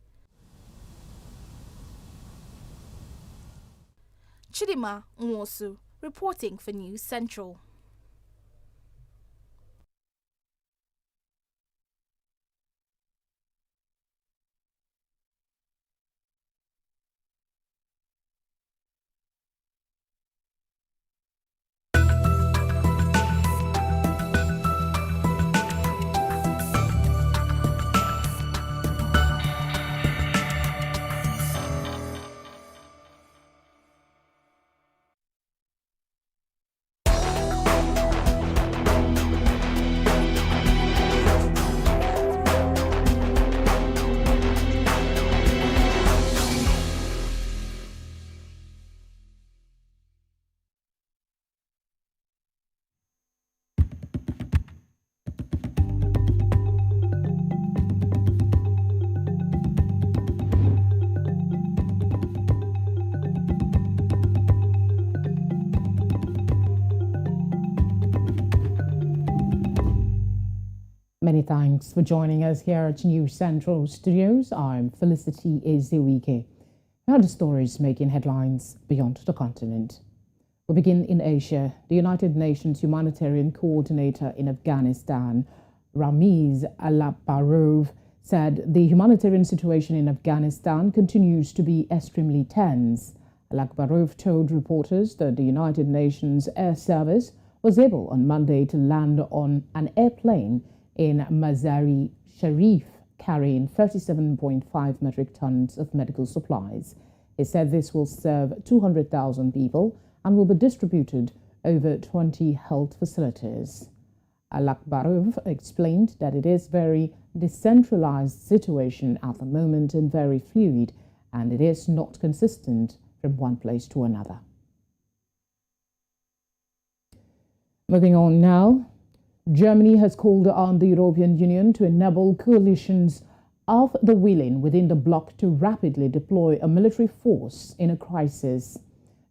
Chidima Nwosu, reporting for News Central. Many thanks for joining us here at News Central Studios. I'm Felicity Eziwike. Now the stories making headlines beyond the continent. We begin in Asia. The United Nations Humanitarian Coordinator in Afghanistan, Ramiz Alaparov, said the humanitarian situation in Afghanistan continues to be extremely tense. Alaparov told reporters that the United Nations Air Service was able on Monday to land on an airplane in Mazari Sharif, carrying 37.5 metric tons of medical supplies. He said this will serve 200,000 people and will be distributed over 20 health facilities. Alakbarov explained that it is a very decentralized situation at the moment and very fluid, and it is not consistent from one place to another. Moving on now. Germany has called on the European Union to enable coalitions of the willing within the bloc to rapidly deploy a military force in a crisis.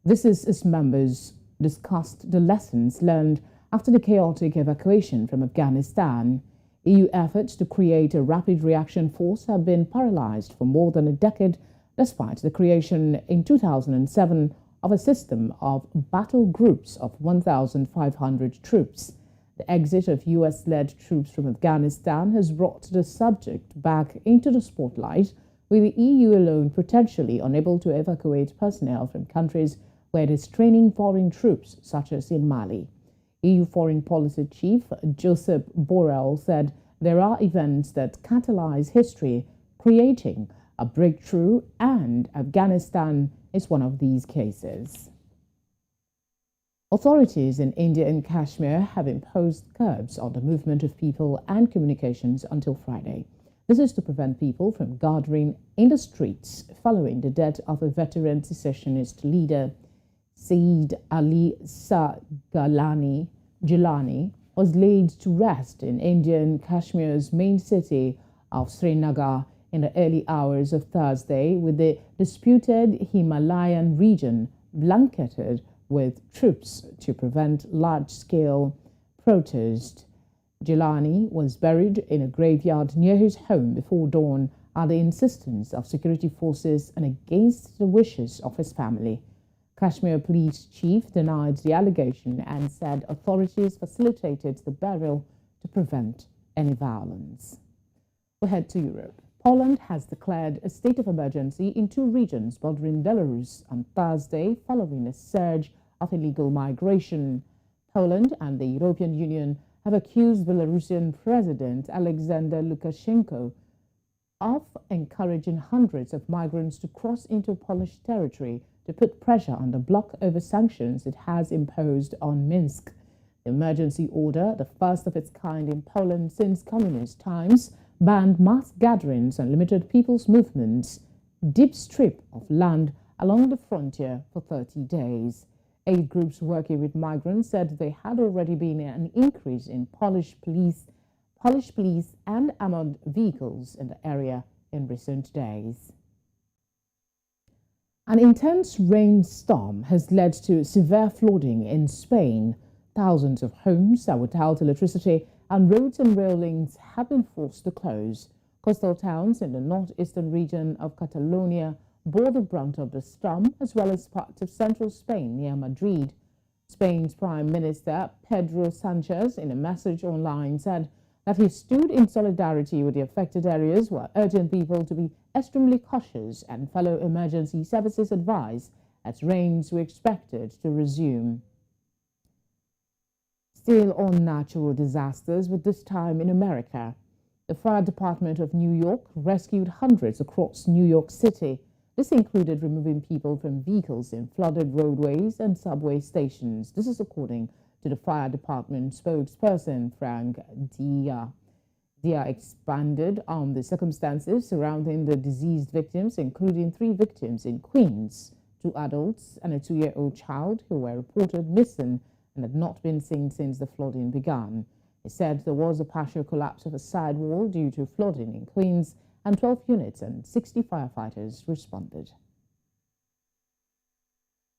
This is as members discussed the lessons learned after the chaotic evacuation from Afghanistan. EU efforts to create a rapid reaction force have been paralyzed for more than a decade, despite the creation in 2007 of a system of battle groups of 1,500 troops. The exit of US-led troops from Afghanistan has brought the subject back into the spotlight, with the EU alone potentially unable to evacuate personnel from countries where it is training foreign troops, such as in Mali. EU Foreign Policy Chief Joseph Borrell said there are events that catalyze history, creating a breakthrough, and Afghanistan is one of these cases. Authorities in India and Kashmir have imposed curbs on the movement of people and communications until Friday. This is to prevent people from gathering in the streets following the death of a veteran secessionist leader. Saeed Ali Shah Gilani was laid to rest in Indian Kashmir's main city of Srinagar in the early hours of Thursday, with the disputed Himalayan region blanketed with troops to prevent large-scale protest. Gilani was buried in a graveyard near his home before dawn at the insistence of security forces and against the wishes of his family. Kashmir police chief denied the allegation and said authorities facilitated the burial to prevent any violence. We head to Europe. Poland has declared a state of emergency in 2 regions bordering Belarus on Thursday following a surge of illegal migration. Poland and the European Union have accused Belarusian President Alexander Lukashenko of encouraging hundreds of migrants to cross into Polish territory to put pressure on the bloc over sanctions it has imposed on Minsk. The emergency order, the first of its kind in Poland since communist times, banned mass gatherings and limited people's movements, deep strip of land along the frontier for 30 days. Aid groups working with migrants said there had already been an increase in Polish police and armored vehicles in the area in recent days. An intense rainstorm has led to severe flooding in Spain. Thousands of homes are without electricity and roads and rail links have been forced to close. Coastal towns in the northeastern region of Catalonia bore the brunt of the storm, as well as parts of central Spain near Madrid. Spain's Prime Minister Pedro Sanchez, in a message online, said that he stood in solidarity with the affected areas while urging people to be extremely cautious, and fellow emergency services advised as rains were expected to resume. Still on natural disasters, but this time in America. The Fire Department of New York rescued hundreds across New York City. This included removing people from vehicles in flooded roadways and subway stations. This is according to the Fire Department spokesperson, Frank Dia. Dia expanded on the circumstances surrounding the deceased victims, including 3 victims in Queens, 2 adults and a 2-year-old child who were reported missing and had not been seen since the flooding began. He said there was a partial collapse of a sidewall due to flooding in Queens, and 12 units and 60 firefighters responded.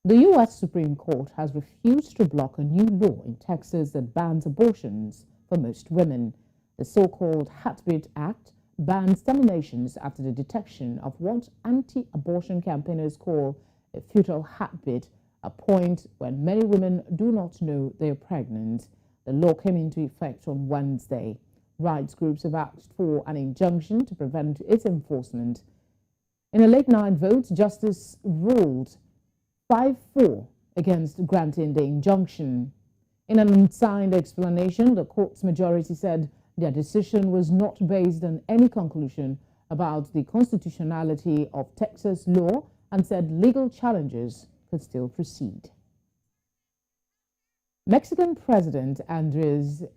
The U.S. Supreme Court has refused to block a new law in Texas that bans abortions for most women. The so-called Heartbeat Act bans terminations after the detection of what anti-abortion campaigners call a fetal heartbeat, a point when many women do not know they are pregnant. The law came into effect on Wednesday. Rights groups have asked for an injunction to prevent its enforcement. In a late-night vote, Justice ruled 5-4 against granting the injunction. In an unsigned explanation, the court's majority said their decision was not based on any conclusion about the constitutionality of Texas law and said legal challenges could still proceed. Mexican President Andrés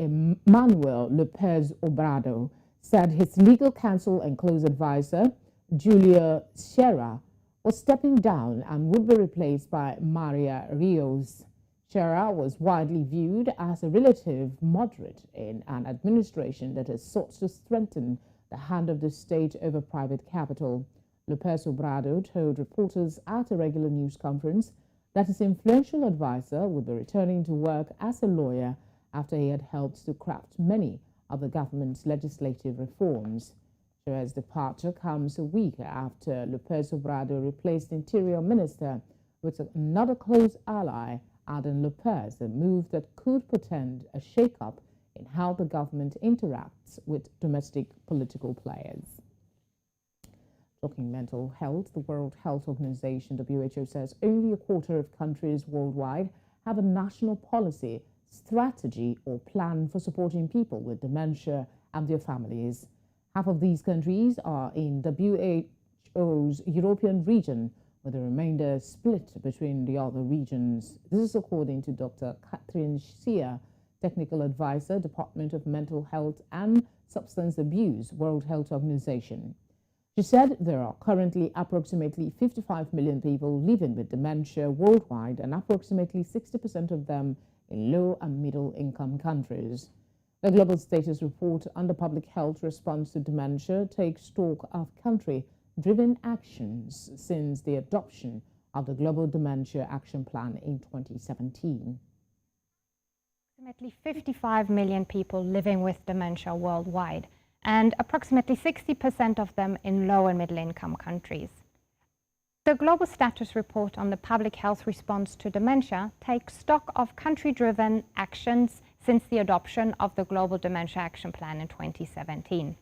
Manuel López Obrador said his legal counsel and close advisor, Julia Scherer, was stepping down and would be replaced by Maria Rios. Scherer was widely viewed as a relative moderate in an administration that has sought to strengthen the hand of the state over private capital. López Obrador told reporters at a regular news conference that his influential advisor would be returning to work as a lawyer after he had helped to craft many of the government's legislative reforms. Scherer's departure comes a week after López Obrador replaced Interior Minister with another close ally, Adán López, a move that could portend a shake-up in how the government interacts with domestic political players. Talking mental health, the World Health Organization, WHO, says only a quarter of countries worldwide have a national policy, strategy or plan for supporting people with dementia and their families. Half of these countries are in WHO's European region, with the remainder split between the other regions. This is according to Dr. Catherine Shea, Technical Advisor, Department of Mental Health and Substance Abuse, World Health Organization. She said there are currently approximately 55 million people living with dementia worldwide, and approximately 60% of them in low and middle income countries. The Global Status Report on the Public Health Response to Dementia takes stock of country-driven actions since the adoption of the Global Dementia Action Plan in 2017. Approximately 55 million people living with dementia worldwide, and approximately 60% of them in low and middle income countries. The Global Status Report on the Public Health Response to Dementia takes stock of country-driven actions since the adoption of the Global Dementia Action Plan in 2017.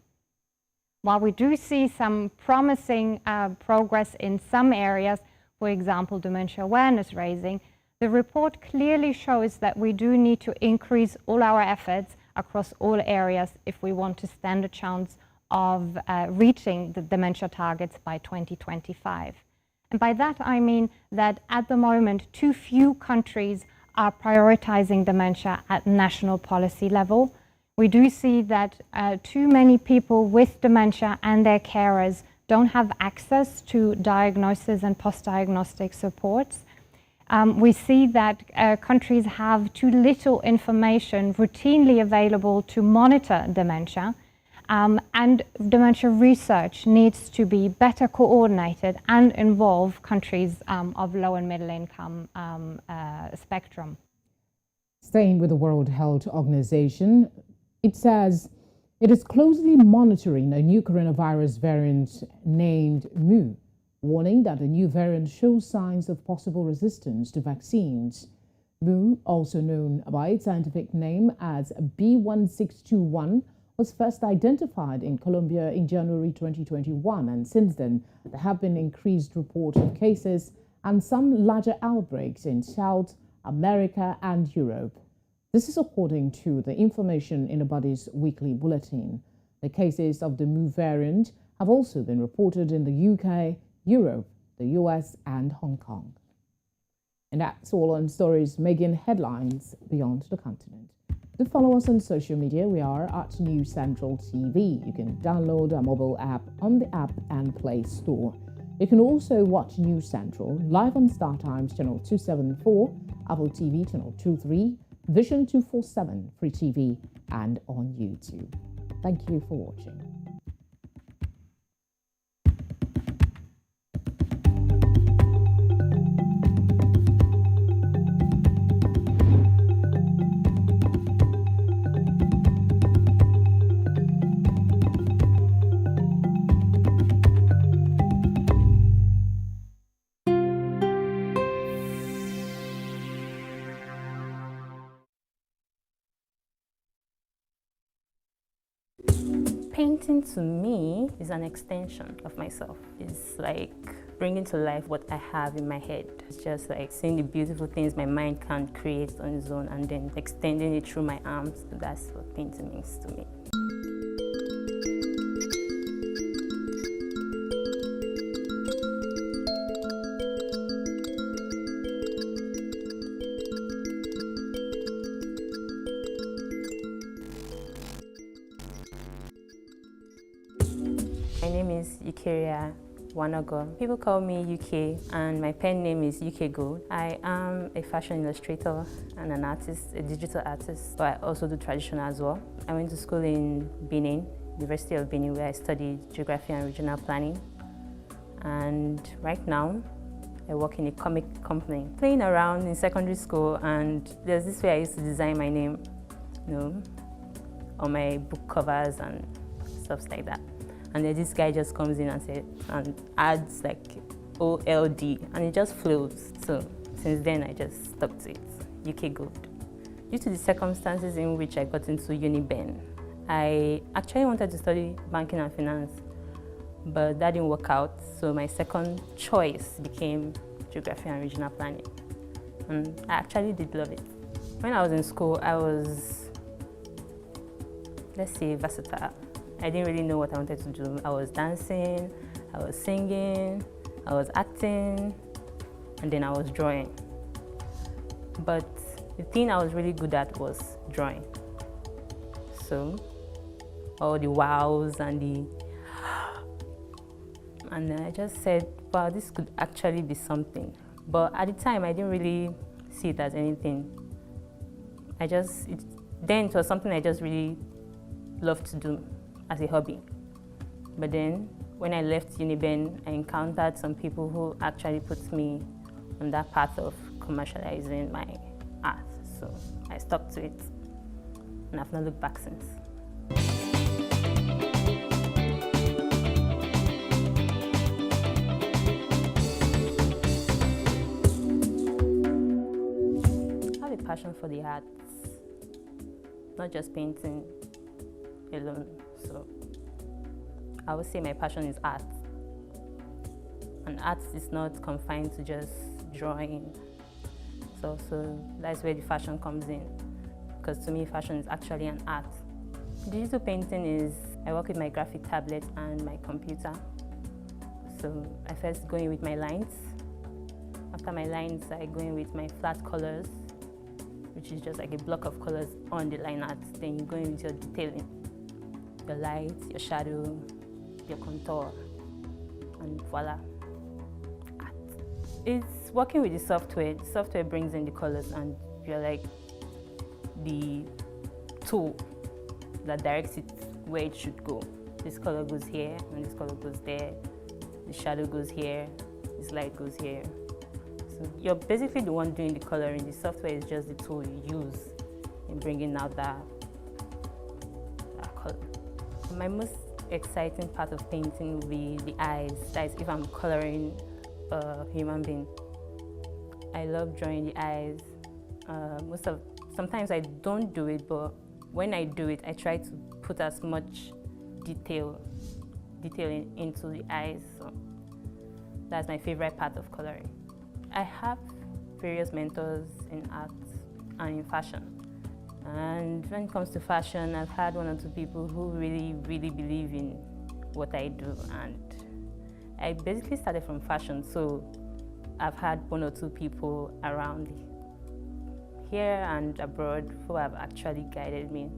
While we do see some promising progress in some areas, for example, dementia awareness raising, the report clearly shows that we do need to increase all our efforts across all areas if we want to stand a chance of reaching the dementia targets by 2025. And by that I mean that at the moment too few countries are prioritizing dementia at national policy level. We do see that too many people with dementia and their carers don't have access to diagnosis and post-diagnostic supports. we see that countries have too little information routinely available to monitor dementia, and dementia research needs to be better coordinated and involve countries of low and middle income spectrum. Staying with the World Health Organization, it says it is closely monitoring a new coronavirus variant named Mu, warning that the new variant shows signs of possible resistance to vaccines. Mu, also known by its scientific name as B1621, was first identified in Colombia in January 2021, and since then there have been increased reports of cases and some larger outbreaks in South America and Europe. This is according to the information in the body's weekly bulletin. The cases of the Mu variant have also been reported in the UK, Europe, the US and Hong Kong. And that's all on stories making headlines beyond the continent. To follow us on social media, we are at News Central TV. You can download our mobile app on the App and Play Store. You can also watch News Central live on StarTimes channel 274, Apple TV channel 23, Vision 247, Free TV, and on YouTube. Thank you for watching. Painting to me is an extension of myself. It's like bringing to life what I have in my head. It's just like seeing the beautiful things my mind can create on its own and then extending it through my arms. That's what painting means to me. My name is Ikeria Wanogo. People call me UK, and my pen name is UK Gold. I am a fashion illustrator and an artist, a digital artist, but I also do traditional as well. I went to school in Benin, University of Benin, where I studied geography and regional planning. And right now, I work in a comic company. Playing around in secondary school, and there's this way I used to design my name, on my book covers and stuff like that. And then this guy just comes in and adds like OLD, and it just flows. So since then, I just stuck to it, UK Gold. Due to the circumstances in which I got into UniBen, I actually wanted to study banking and finance, but that didn't work out. So my second choice became geography and regional planning. And I actually did love it. When I was in school, I was, let's say, versatile. I didn't really know what I wanted to do. I was dancing, I was singing, I was acting, and then I was drawing. But the thing I was really good at was drawing. So all the wows and then I just said, wow, this could actually be something. But at the time, I didn't really see it as anything. Then it was something I just really loved to do as a hobby. But then when I left UniBen, I encountered some people who actually put me on that path of commercializing my art. So I stuck to it, and I've not looked back since. I have a passion for the arts, not just painting alone. So I would say my passion is art. And art is not confined to just drawing. So that's where the fashion comes in. Because to me, fashion is actually an art. Digital painting is, I work with my graphic tablet and my computer. So I first go in with my lines. After my lines, I go in with my flat colors, which is just like a block of colors on the line art. Then you go in with your detailing. Your light, your shadow, your contour, and voila, art. It's working with the software. The software brings in the colors and you're like the tool that directs it where it should go. This color goes here and this color goes there. The shadow goes here, this light goes here. So you're basically the one doing the coloring. The software is just the tool you use in bringing out that color. My most exciting part of painting will be the eyes. That is if I'm coloring a human being. I love drawing the eyes. Sometimes I don't do it, but when I do it, I try to put as much detail into the eyes. So that's my favorite part of coloring. I have various mentors in art and in fashion. And when it comes to fashion, I've had one or two people who really, really believe in what I do. And I basically started from fashion, so I've had one or two people around here and abroad who have actually guided me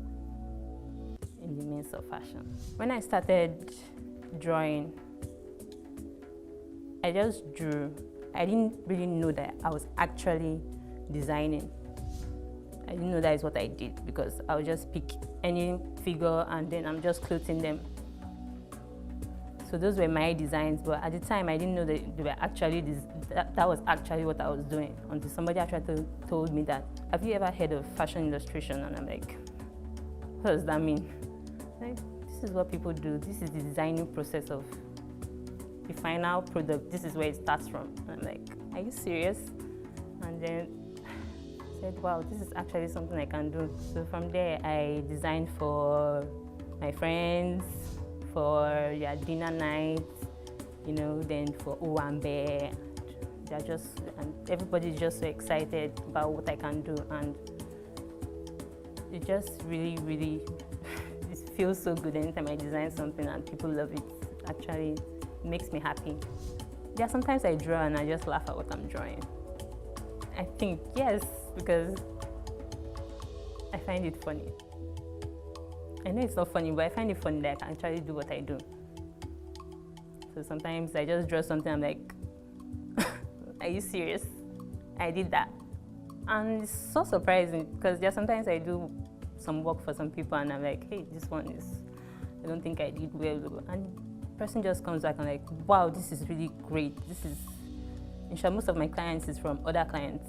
in the midst of fashion. When I started drawing, I just drew. I didn't really know that I was actually designing. I didn't know that is what I did because I would just pick any figure and then I'm just clothing them. So those were my designs, but at the time I didn't know that they were actually that was actually what I was doing until somebody actually told me that, have you ever heard of fashion illustration? And I'm like, what does that mean? Like, this is what people do. This is the designing process of the final product. This is where it starts from. And I'm like, are you serious? And then I said, wow, this is actually something I can do. So from there, I designed for my friends, for their dinner night, you know, then for Owambe. And everybody's just so excited about what I can do. And it just really, really, it feels so good anytime I design something and people love it. Actually, it makes me happy. Yeah, sometimes I draw and I just laugh at what I'm drawing. I think, yes, because I find it funny. I know it's not funny, but I find it funny that I can actually do what I do. So sometimes I just draw something, I'm like, are you serious? I did that. And it's so surprising because sometimes I do some work for some people and I'm like, hey, this one is, I don't think I did well. And the person just comes back and like, wow, this is really great. This is, in short, most of my clients is from other clients.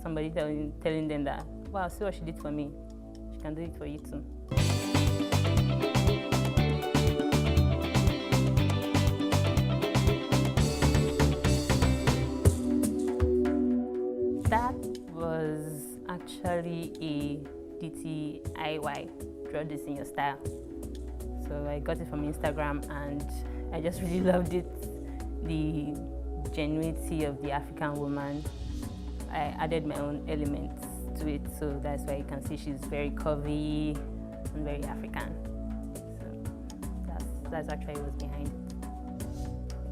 Somebody telling them that, wow, see what she did for me. She can do it for you too. That was actually a DIY, draw this in your style. So I got it from Instagram and I just really loved it. The genuinity of the African woman. I added my own elements to it, so that's why you can see she's very curvy and very African. So that's actually what's behind it.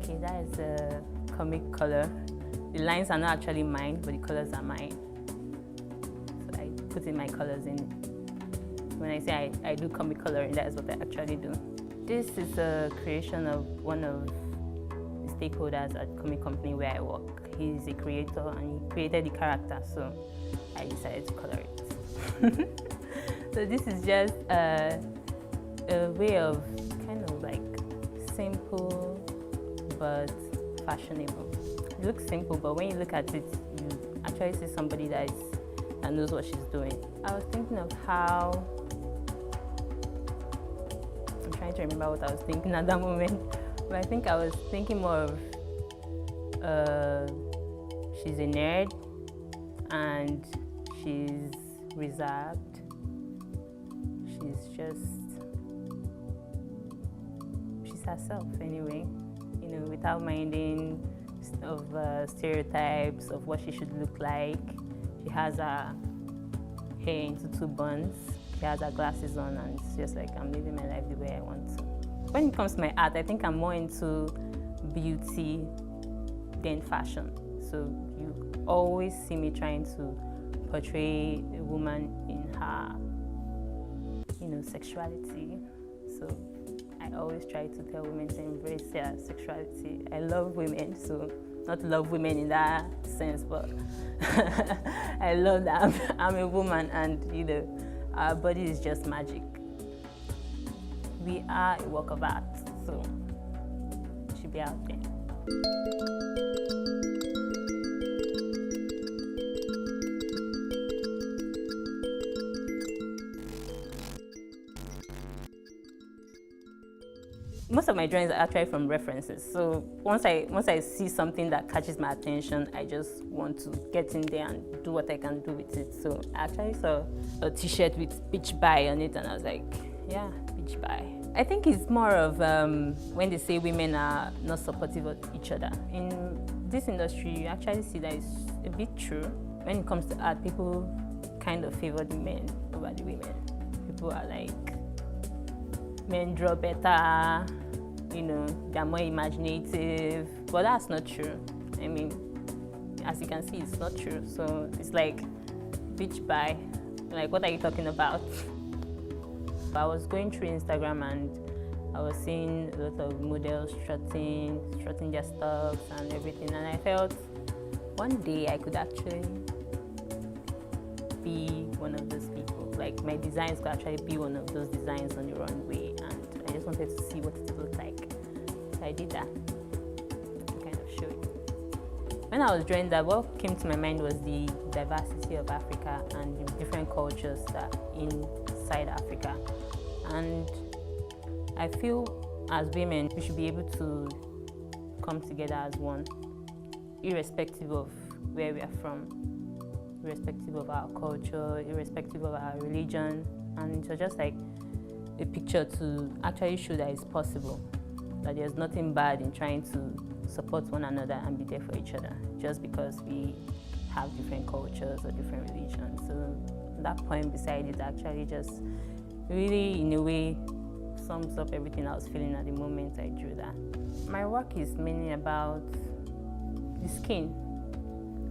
Okay, that is a comic color. The lines are not actually mine, but the colors are mine. So I put in my colors in. When I say I do comic coloring, that is what I actually do. This is a creation of one of the stakeholders at the comic company where I work. He's a creator and he created the character, so I decided to color it. So this is just a way of kind of like simple but fashionable. It looks simple, but when you look at it, you actually see somebody that knows what she's doing. I was thinking of how, I'm trying to remember what I was thinking at that moment, but I think I was thinking more of, she's a nerd and she's reserved. She's herself anyway, you know, without minding of stereotypes of what she should look like. She has her hair into 2 buns, she has her glasses on, and it's just like, I'm living my life the way I want to. When it comes to my art, I think I'm more into beauty than fashion. So you always see me trying to portray a woman in her, you know, sexuality. So I always try to tell women to embrace their sexuality. I love women, so not love women in that sense, but I love that I'm a woman, and you know, our body is just magic. We are a work of art, so it should be out there. Most of my drawings are actually from references. So once I see something that catches my attention, I just want to get in there and do what I can do with it. So I actually saw a t-shirt with Beach Bye on it, and I was like, yeah, Beach Bye. I think it's more of when they say women are not supportive of each other. In this industry, you actually see that it's a bit true. When it comes to art, people kind of favor the men over the women. People are like, men draw better, you know, they're more imaginative, but that's not true. I mean, as you can see, it's not true. So it's like, Beach Bye, like, what are you talking about? I was going through Instagram and I was seeing a lot of models strutting their stuff and everything, and I felt one day I could actually be one of those people. Like, my designs could actually be one of those designs on the runway, and I just wanted to see what it looked like. So I did that to kind of show it. When I was drawing that, what came to my mind was the diversity of Africa and the different cultures that are inside Africa. And I feel as women, we should be able to come together as one, irrespective of where we are from, irrespective of our culture, irrespective of our religion. And it was just like a picture to actually show that it's possible, that there's nothing bad in trying to support one another and be there for each other, just because we have different cultures or different religions. So that poem beside it actually just really, in a way, sums up everything I was feeling at the moment I drew that. My work is mainly about the skin.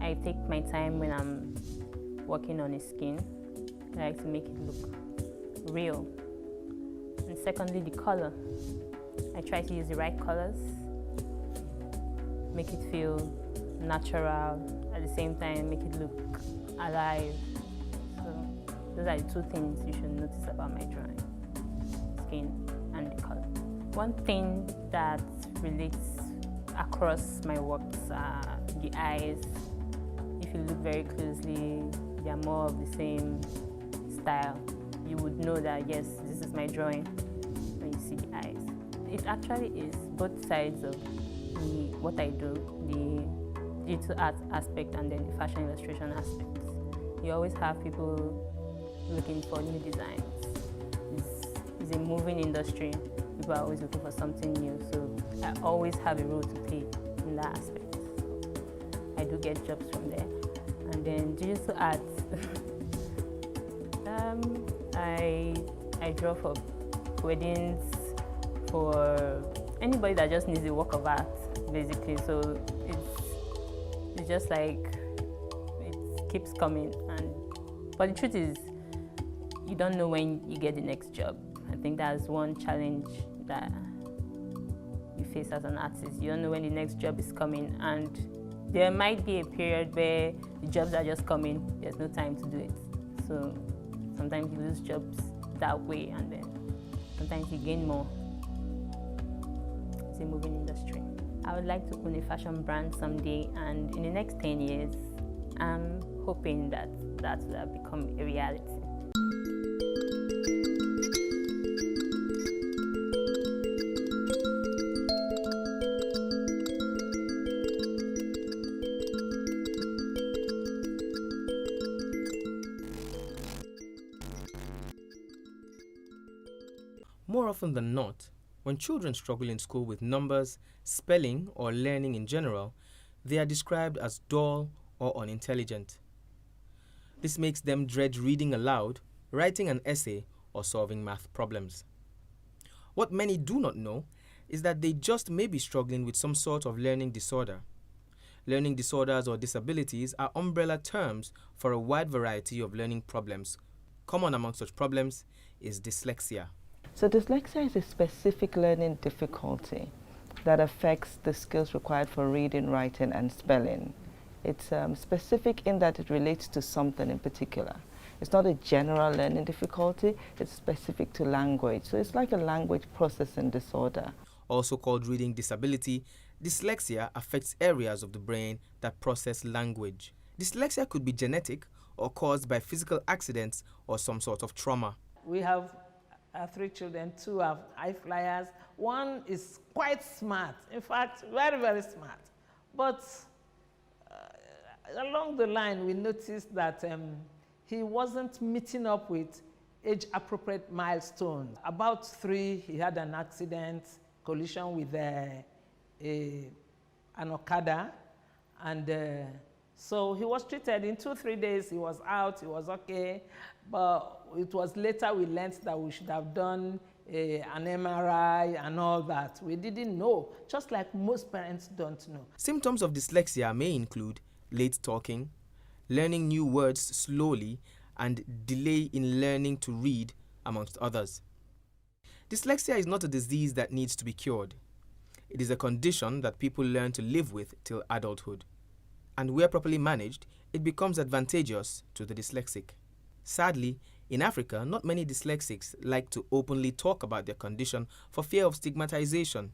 I take my time when I'm working on a skin. I like to make it look real. And secondly, the color. I try to use the right colors, make it feel natural, at the same time make it look alive. So those are the two things you should notice about my drawing: skin and the color. One thing that relates across my works are the eyes. If you look very closely, they are more of the same style. You would know that, yes, this is my drawing when you see the eyes. It actually is both sides of what I do, the digital art aspect and then the fashion illustration aspect. You always have people looking for new designs. It's a moving industry. People are always looking for something new, so I always have a role to play in that aspect. I do get jobs from there. And then digital art, I draw for weddings, for anybody that just needs a work of art, basically. So it's just like, it keeps coming. But the truth is, you don't know when you get the next job. I think that's one challenge that you face as an artist. You don't know when the next job is coming, and there might be a period where the jobs are just coming, there's no time to do it. So sometimes you lose jobs that way, and then sometimes you gain more. It's a moving industry. I would like to own a fashion brand someday, and in the next 10 years, I'm hoping that that will have become a reality. More often than not, when children struggle in school with numbers, spelling, or learning in general, they are described as dull or unintelligent. This makes them dread reading aloud, writing an essay, or solving math problems. What many do not know is that they just may be struggling with some sort of learning disorder. Learning disorders or disabilities are umbrella terms for a wide variety of learning problems. Common among such problems is dyslexia. So dyslexia is a specific learning difficulty that affects the skills required for reading, writing, and spelling. It's specific in that it relates to something in particular. It's not a general learning difficulty, it's specific to language. So it's like a language processing disorder. Also called reading disability, dyslexia affects areas of the brain that process language. Dyslexia could be genetic or caused by physical accidents or some sort of trauma. We have 3 children, 2 are high flyers. One is quite smart, in fact, very, very smart. But along the line, we noticed that he wasn't meeting up with age-appropriate milestones. About 3, he had an accident, collision with an Okada, and so he was treated. In 2-3 days, he was out, he was okay, but it was later we learned that we should have done an MRI and all that. We didn't know, just like most parents don't know. Symptoms of dyslexia may include late talking, learning new words slowly, and delay in learning to read, amongst others. Dyslexia is not a disease that needs to be cured. It is a condition that people learn to live with till adulthood. And where properly managed, it becomes advantageous to the dyslexic. Sadly, in Africa, not many dyslexics like to openly talk about their condition for fear of stigmatization.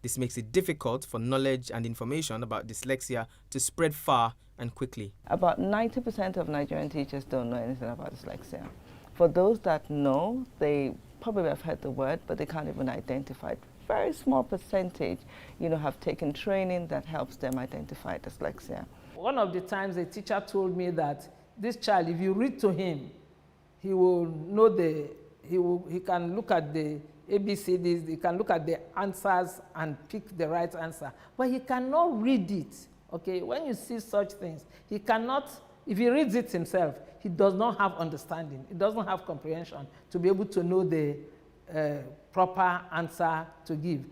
This makes it difficult for knowledge and information about dyslexia to spread far and quickly. About 90% of Nigerian teachers don't know anything about dyslexia. For those that know, they probably have heard the word, but they can't even identify it. Very small percentage, have taken training that helps them identify dyslexia. One of the times a teacher told me that this child, if you read to him, he will know he can look at the ABCDs, he can look at the answers and pick the right answer, but he cannot read it, okay? When you see such things, he cannot, if he reads it himself, he does not have understanding, he doesn't have comprehension to be able to know the proper answer to give.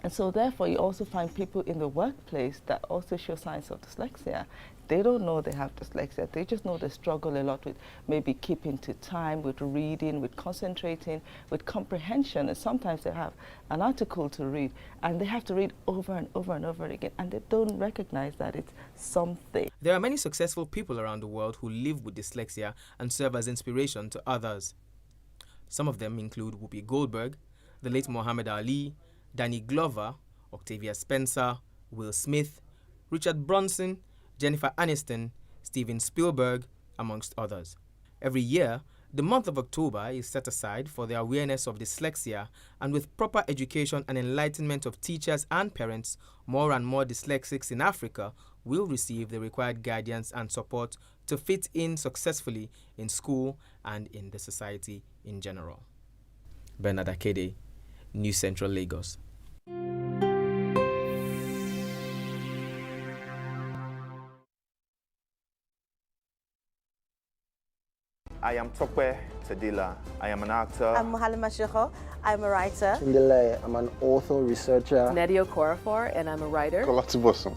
And so therefore you also find people in the workplace that also show signs of dyslexia. They don't know they have dyslexia, they just know they struggle a lot with maybe keeping to time, with reading, with concentrating, with comprehension, and sometimes they have an article to read and they have to read over and over and over again, and they don't recognize that it's something. There are many successful people around the world who live with dyslexia and serve as inspiration to others. Some of them include Whoopi Goldberg, the late Muhammad Ali, Danny Glover, Octavia Spencer, Will Smith, Richard Branson, Jennifer Aniston, Steven Spielberg, amongst others. Every year, the month of October is set aside for the awareness of dyslexia, and with proper education and enlightenment of teachers and parents, more and more dyslexics in Africa will receive the required guidance and support to fit in successfully in school and in the society in general. Bernard Akede, News Central Lagos. I am Tokwe Tadila. I am an actor. I'm Halima Sheho. I'm a writer. Ndile, I'm an author, researcher. Nadia Korafor, and I'm a writer. Kolati Bosom.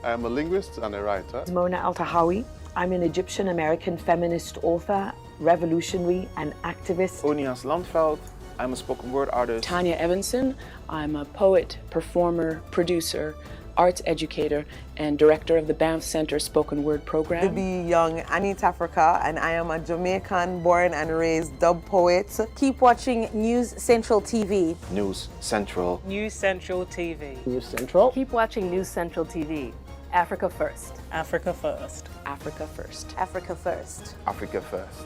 I am a linguist and a writer. Mona Al-Tahawi. I'm an Egyptian-American feminist author, revolutionary and activist. Onias Landveld. I'm a spoken word artist. Tanya Evanson. I'm a poet, performer, producer, arts educator, and director of the Banff Center Spoken Word Program. To be young, Anita Africa, and I am a Jamaican born and raised dub poet. Keep watching News Central TV. News Central. News Central TV. News Central. Keep watching News Central TV. Africa first. Africa first. Africa first. Africa first. Africa first.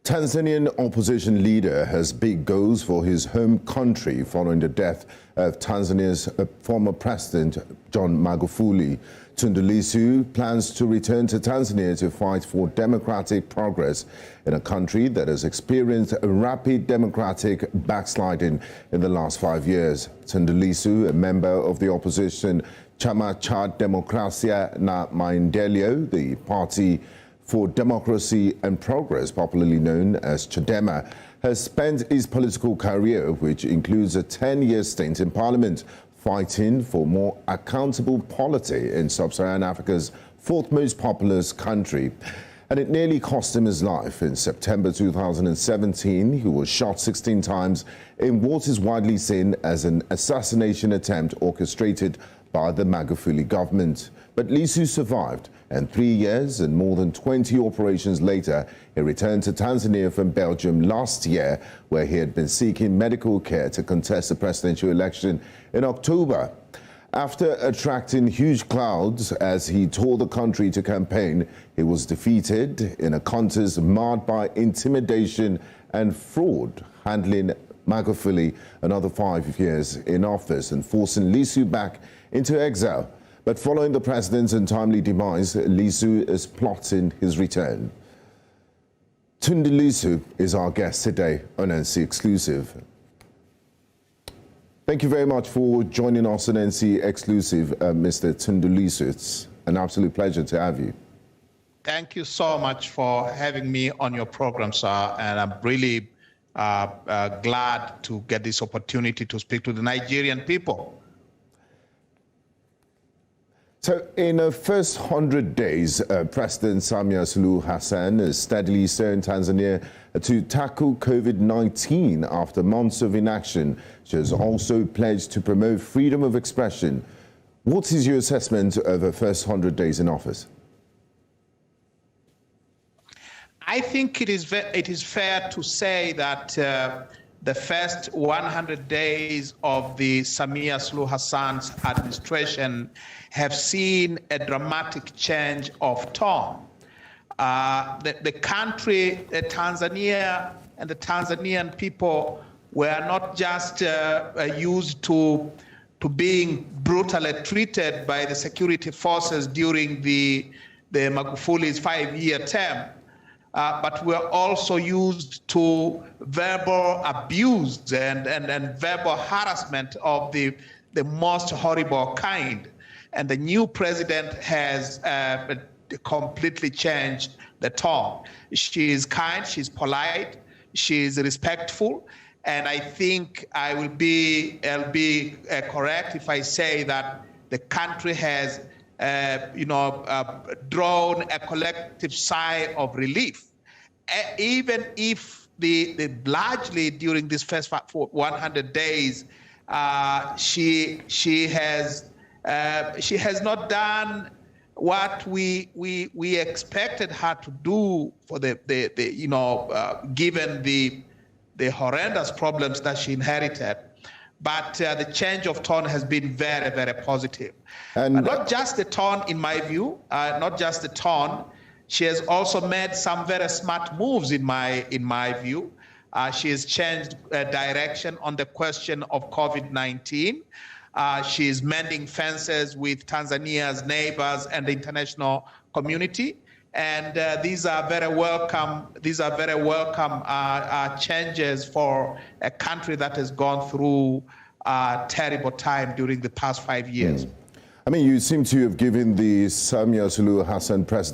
Tanzanian opposition leader has big goals for his home country following the death of Tanzania's former president, John Magufuli. Tundu Lissu plans to return to Tanzania to fight for democratic progress in a country that has experienced a rapid democratic backsliding in the last 5 years. Tundu Lissu, a member of the opposition Chama cha Demokrasia na Maendeleo, the party for Democracy and Progress, popularly known as Chadema, has spent his political career, which includes a 10-year stint in parliament, fighting for more accountable polity in sub-Saharan Africa's fourth most populous country. And it nearly cost him his life. In September 2017, he was shot 16 times in what is widely seen as an assassination attempt orchestrated by the Magufuli government. But Lissu survived, and 3 years and more than 20 operations later, he returned to Tanzania from Belgium last year, where he had been seeking medical care to contest the presidential election in October. After attracting huge crowds as he toured the country to campaign, he was defeated in a contest marred by intimidation and fraud, handling Magufuli another 5 years in office and forcing Lissu back into exile. But following the president's untimely demise, Lissu is plotting his return. Tundu Lissu is our guest today on NC Exclusive. Thank you very much for joining us on NC Exclusive, Mr. Tundu Lissu. It's an absolute pleasure to have you. Thank you so much for having me on your program, sir. And I'm really glad to get this opportunity to speak to the Nigerian people. So in the first 100 days, President Samia Suluhu Hassan is steadily steering Tanzania to tackle COVID-19 after months of inaction. She has also pledged to promote freedom of expression. What is your assessment of her first 100 days in office? I think it is fair to say that the first 100 days of the Samia Suluhu Hassan's administration have seen a dramatic change of tone. The country, Tanzania, and the Tanzanian people were not just used to being brutally treated by the security forces during the Magufuli's 5-year term, but were also used to verbal abuse and verbal harassment of the most horrible kind. And the new president has completely changed the tone. She is kind, she's polite, she's respectful, and I think I'll be correct if I say that the country has drawn a collective sigh of relief. Even if largely during this first 100 days, she has not done what we expected her to do for given the horrendous problems that she inherited. But the change of tone has been very, very positive. And not just the tone, in my view, not just the tone. She has also made some very smart moves, in my view. She has changed direction on the question of COVID-19. She is mending fences with Tanzania's neighbors and the international community. And these are very welcome changes for a country that has gone through a terrible time during the past 5 years. I mean, you seem to have given the Samia Suluhu Hassan presidency